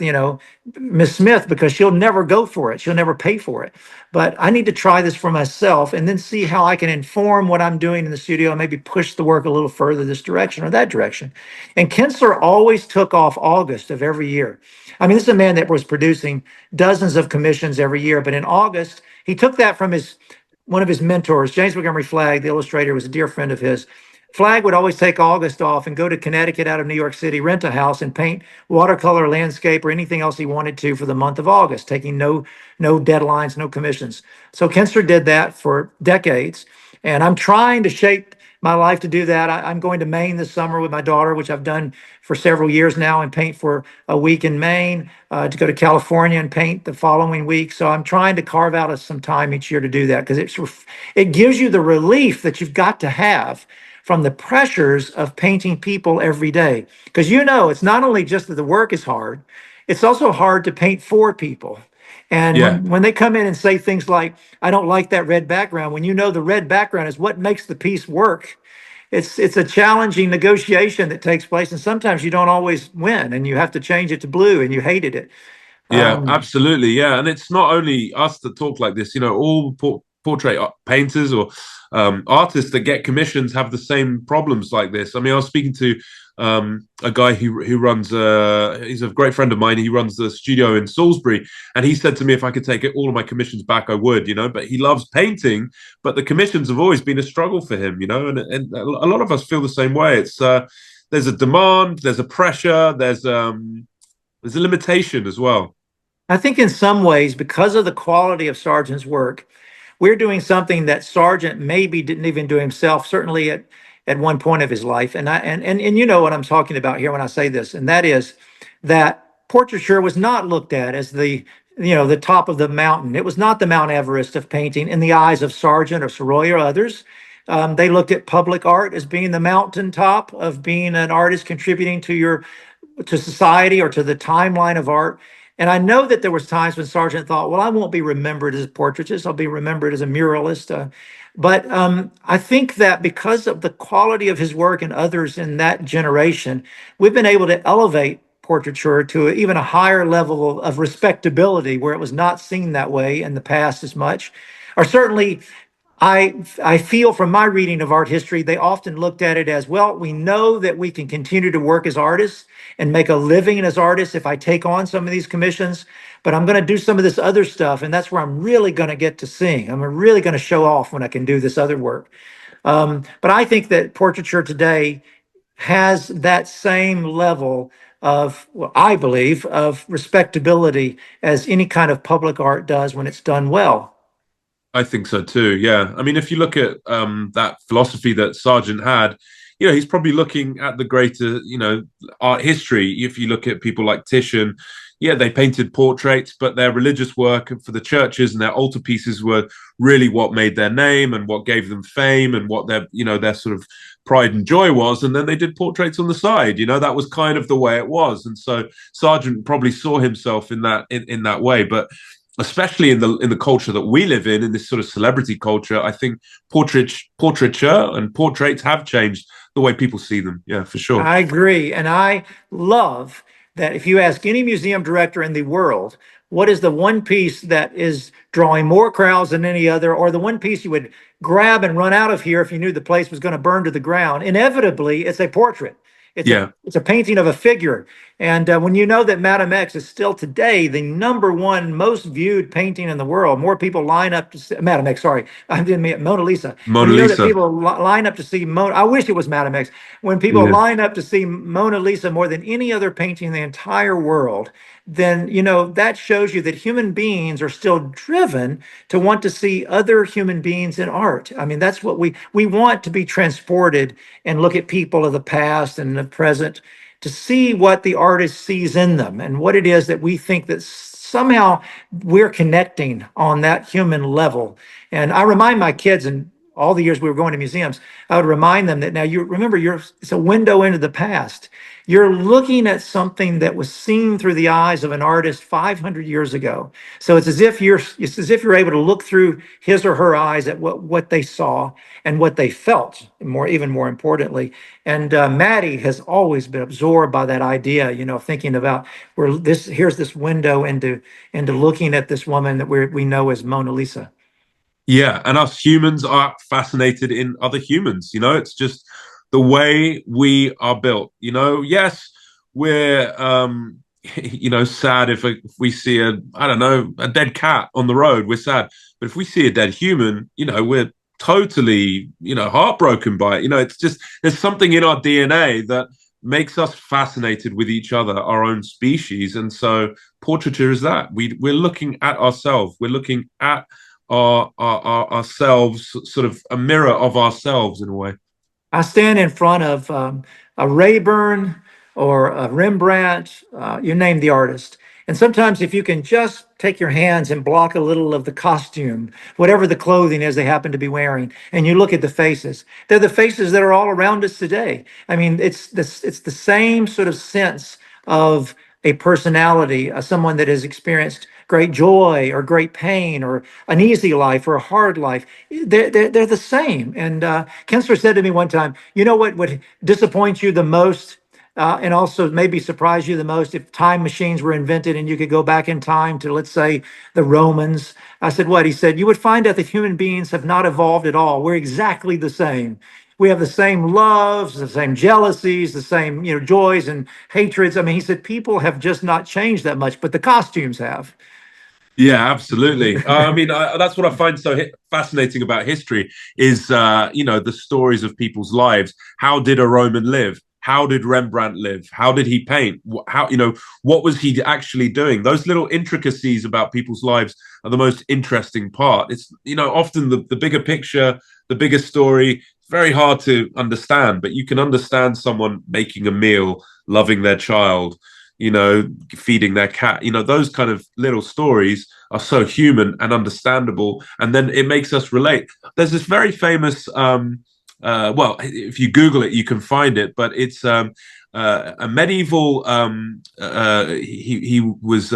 Miss Smith, because she'll never go for it. She'll never pay for it. But I need to try this for myself and then see how I can inform what I'm doing in the studio and maybe push the work a little further this direction or that direction. And Kinsler always took off August of every year. I mean, this is a man that was producing dozens of commissions every year, but in August, he took that from one of his mentors, James Montgomery Flagg, the illustrator, was a dear friend of his. Flagg would always take August off and go to Connecticut out of New York City, rent a house, and paint watercolor, landscape, or anything else he wanted to for the month of August, taking no deadlines, no commissions. So Kinster did that for decades, and I'm trying to shape my life to do that. I'm going to Maine this summer with my daughter, which I've done for several years now, and paint for a week in Maine, to go to California and paint the following week. So I'm trying to carve out some time each year to do that, because it gives you the relief that you've got to have from the pressures of painting people every day. Because it's not only just that the work is hard, it's also hard to paint for people. And Yeah. when they come in and say things like, I don't like that red background, when the red background is what makes the piece work, it's a challenging negotiation that takes place. And sometimes you don't always win, and you have to change it to blue, and you hated it. Yeah, absolutely. Yeah. And it's not only us that talk like this, all portrait painters or artists that get commissions have the same problems like this. I mean, I was speaking to a guy who runs, he's a great friend of mine. He runs the studio in Salisbury. And he said to me, if I could take all of my commissions back, I would, but he loves painting. But the commissions have always been a struggle for him, and a lot of us feel the same way. It's there's a demand, there's a pressure, there's a limitation as well. I think in some ways, because of the quality of Sargent's work, we're doing something that Sargent maybe didn't even do himself, certainly at one point of his life. And you know what I'm talking about here when I say this, and that is that portraiture was not looked at as the the top of the mountain. It was not the Mount Everest of painting in the eyes of Sargent or Soroy or others. They looked at public art as being the mountaintop of being an artist contributing to society or to the timeline of art. And I know that there was times when Sargent thought, well, I won't be remembered as a portraitist. I'll be remembered as a muralist. But I think that because of the quality of his work and others in that generation, we've been able to elevate portraiture to even a higher level of respectability where it was not seen that way in the past as much. Or certainly, I feel from my reading of art history, they often looked at it as, well, we know that we can continue to work as artists and make a living as artists if I take on some of these commissions, but I'm going to do some of this other stuff, and that's where I'm really going to get to sing. I'm really going to show off when I can do this other work. But I think that portraiture today has that same level of, well, I believe, of respectability as any kind of public art does when it's done well. I think so too. Yeah. I mean, if you look at that philosophy that Sargent had, he's probably looking at the greater, art history. If you look at people like Titian, yeah, they painted portraits, but their religious work for the churches and their altarpieces were really what made their name and what gave them fame and what their sort of pride and joy was. And then they did portraits on the side. That was kind of the way it was. And so Sargent probably saw himself in that way. But especially in the culture that we live in this sort of celebrity culture, I think portraiture and portraits have changed the way people see them. Yeah, for sure. I agree. And I love that if you ask any museum director in the world, what is the one piece that is drawing more crowds than any other, or the one piece you would grab and run out of here if you knew the place was going to burn to the ground? Inevitably, it's a portrait. It's a painting of a figure. And when you know that Madame X is still today the #1 most viewed painting in the world, more people line up to see Madame X. Sorry, I didn't mean Mona Lisa. Mona Lisa. That people line up to see Mona. I wish it was Madame X. When people line up to see Mona Lisa more than any other painting in the entire world, then that shows you that human beings are still driven to want to see other human beings in art. I mean, that's what we want to be transported and look at people of the past and the present to see what the artist sees in them and what it is that we think that somehow we're connecting on that human level. And I remind my kids, and all the years we were going to museums, I would remind them that now you remember it's a window into the past. You're looking at something that was seen through the eyes of an artist 500 years ago. So it's as if you're able to look through his or her eyes at what they saw and what they felt, even more importantly. And Maddie has always been absorbed by that idea, thinking about here's this window into looking at this woman that we know as Mona Lisa. Yeah, and us humans are fascinated in other humans. It's just the way we are built. Yes, we're sad if we see a dead cat on the road. We're sad, but if we see a dead human, we're totally heartbroken by it. It's just there's something in our DNA that makes us fascinated with each other, our own species, and so portraiture is that we're looking at ourselves. We're looking at ourselves, sort of a mirror of ourselves in a way. I stand in front of a Rayburn or a Rembrandt, you name the artist. And sometimes if you can just take your hands and block a little of the costume, whatever the clothing is they happen to be wearing, and you look at the faces, they're the faces that are all around us today. I mean, it's the same sort of sense of a personality, someone that has experienced great joy or great pain or an easy life or a hard life. They're the same. And Kensler said to me one time, what would disappoint you the most and also maybe surprise you the most if time machines were invented and you could go back in time to, let's say, the Romans? I said, what? He said, you would find out that human beings have not evolved at all. We're exactly the same. We have the same loves, the same jealousies, the same, joys and hatreds. I mean, he said, people have just not changed that much, but the costumes have. Yeah, absolutely. I mean, that's what I find so fascinating about history is, the stories of people's lives. How did a Roman live? How did Rembrandt live? How did he paint? What was he actually doing? Those little intricacies about people's lives are the most interesting part. It's, often the bigger picture, the bigger story, very hard to understand, but you can understand someone making a meal, loving their child, feeding their cat. Those kind of little stories are so human and understandable, and then it makes us relate. There's this very famous, well, if you Google it, you can find it, but it's a medieval. He was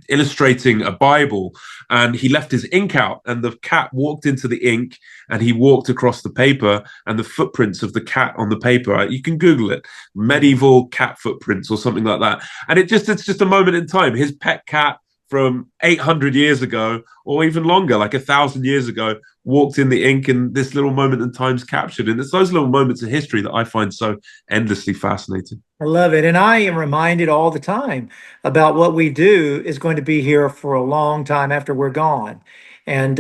illustrating a Bible, and he left his ink out, and the cat walked into the ink, and he walked across the paper, and the footprints of the cat on the paper. You can Google it, medieval cat footprints or something like that, and it's just a moment in time. His pet cat from 800 years ago, or even longer, like 1,000 years ago, walked in the ink, and this little moment in time's captured. And it's those little moments of history that I find so endlessly fascinating. I love it. And I am reminded all the time about what we do is going to be here for a long time after we're gone. And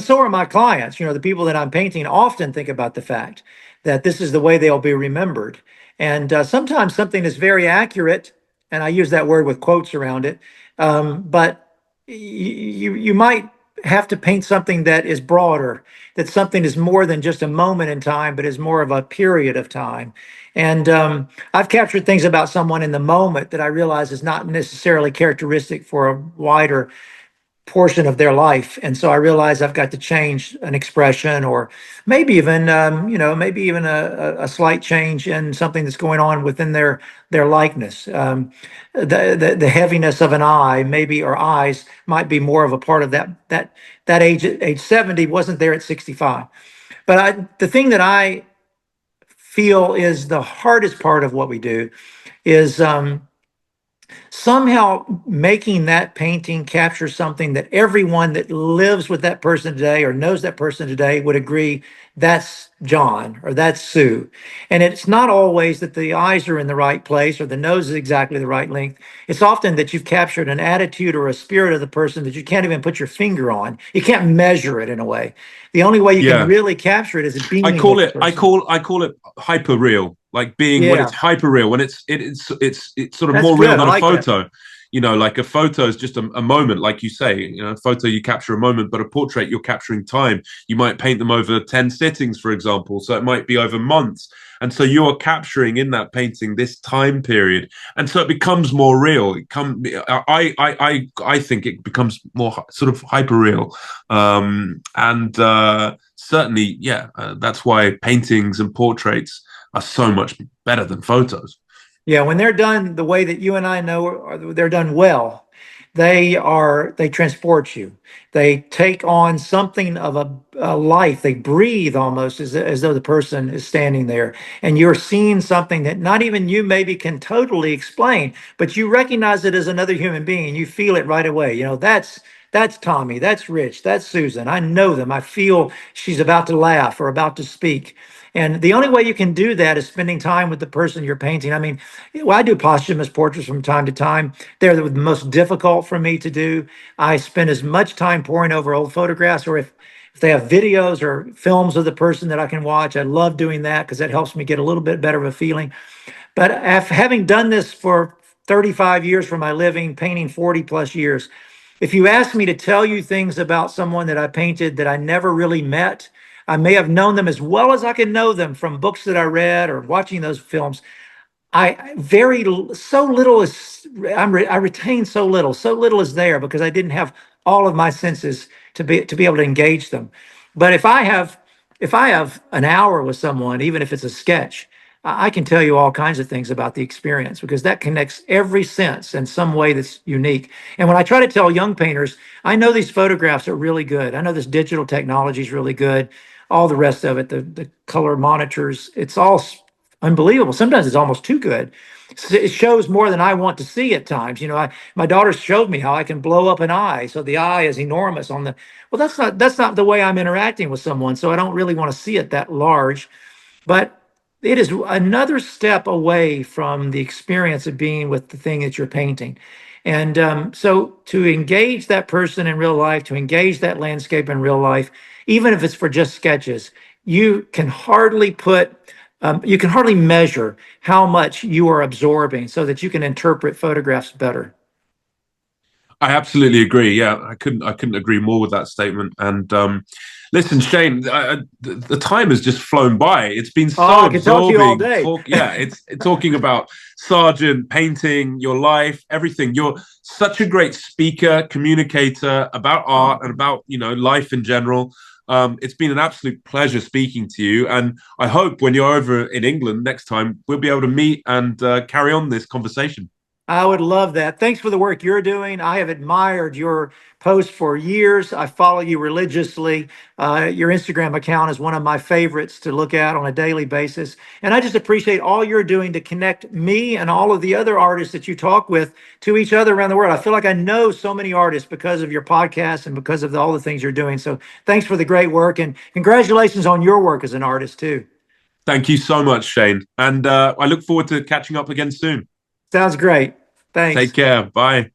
so are my clients. The people that I'm painting often think about the fact that this is the way they'll be remembered. And sometimes something is very accurate, and I use that word with quotes around it. But you might have to paint something that is broader, that something is more than just a moment in time, but is more of a period of time. And I've captured things about someone in the moment that I realize is not necessarily characteristic for a wider portion of their life. And so I realize I've got to change an expression, or maybe even, maybe even a slight change in something that's going on within their likeness. The heaviness of an eye, maybe, or eyes, might be more of a part of that age 70 wasn't there at 65. But the thing that I feel is the hardest part of what we do is somehow making that painting capture something that everyone that lives with that person today or knows that person today would agree that's John or that's Sue. And it's not always that the eyes are in the right place or the nose is exactly the right length. It's often that you've captured an attitude or a spirit of the person that you can't even put your finger on. You can't measure it in a way. The only way you can really capture it is being. I call it hyper real. Like being when it's hyper real, when it's sort of more real than a photo. Like a photo is just a moment, like you say. A photo, you capture a moment, but a portrait, you're capturing time. You might paint them over 10 sittings, for example, so it might be over months, and so you're capturing in that painting this time period, and so it becomes more real. I think it becomes more sort of hyper real, and certainly, that's why paintings and portraits are so much better than photos. Yeah, when they're done the way that you and I know they're done well, they transport you. They take on something of a life. They breathe almost as though the person is standing there, and you're seeing something that not even you maybe can totally explain, but you recognize it as another human being. You feel it right away. That's Tommy, that's Rich, that's Susan. I know them. I feel she's about to laugh or about to speak. And the only way you can do that is spending time with the person you're painting. I mean, I do posthumous portraits from time to time. They're the most difficult for me to do. I spend as much time poring over old photographs, or if they have videos or films of the person that I can watch, I love doing that because that helps me get a little bit better of a feeling. But having done this for 35 years for my living, painting 40 plus years, if you ask me to tell you things about someone that I painted that I never really met, I may have known them as well as I can know them from books that I read or watching those films. So little is, I retain so little is there because I didn't have all of my senses to be able to engage them. But if I have an hour with someone, even if it's a sketch, I can tell you all kinds of things about the experience because that connects every sense in some way that's unique. And when I try to tell young painters, I know these photographs are really good. I know this digital technology is really good. All the rest of it, the color monitors, it's all unbelievable. Sometimes it's almost too good. It shows more than I want to see at times. My daughter showed me how I can blow up an eye, so the eye is enormous on the. Well, that's not the way I'm interacting with someone, so I don't really want to see it that large. But it is another step away from the experience of being with the thing that you're painting. And so to engage that person in real life, to engage that landscape in real life, even if it's for just sketches, you can hardly measure how much you are absorbing so that you can interpret photographs better. I absolutely agree. Yeah, I couldn't agree more with that statement. And listen, Shane, the time has just flown by. It's been Oh, so I could talk to you all absorbing. day. It's talking about Sargent, painting, your life, everything. You're such a great speaker, communicator about art and about life in general. It's been an absolute pleasure speaking to you, and I hope when you're over in England next time, we'll be able to meet and carry on this conversation. I would love that. Thanks for the work you're doing. I have admired your posts for years. I follow you religiously. Your Instagram account is one of my favorites to look at on a daily basis. And I just appreciate all you're doing to connect me and all of the other artists that you talk with to each other around the world. I feel like I know so many artists because of your podcast and because of all the things you're doing. So thanks for the great work, and congratulations on your work as an artist, too. Thank you so much, Shane, and I look forward to catching up again soon. Sounds great. Take Thanks. care. Bye.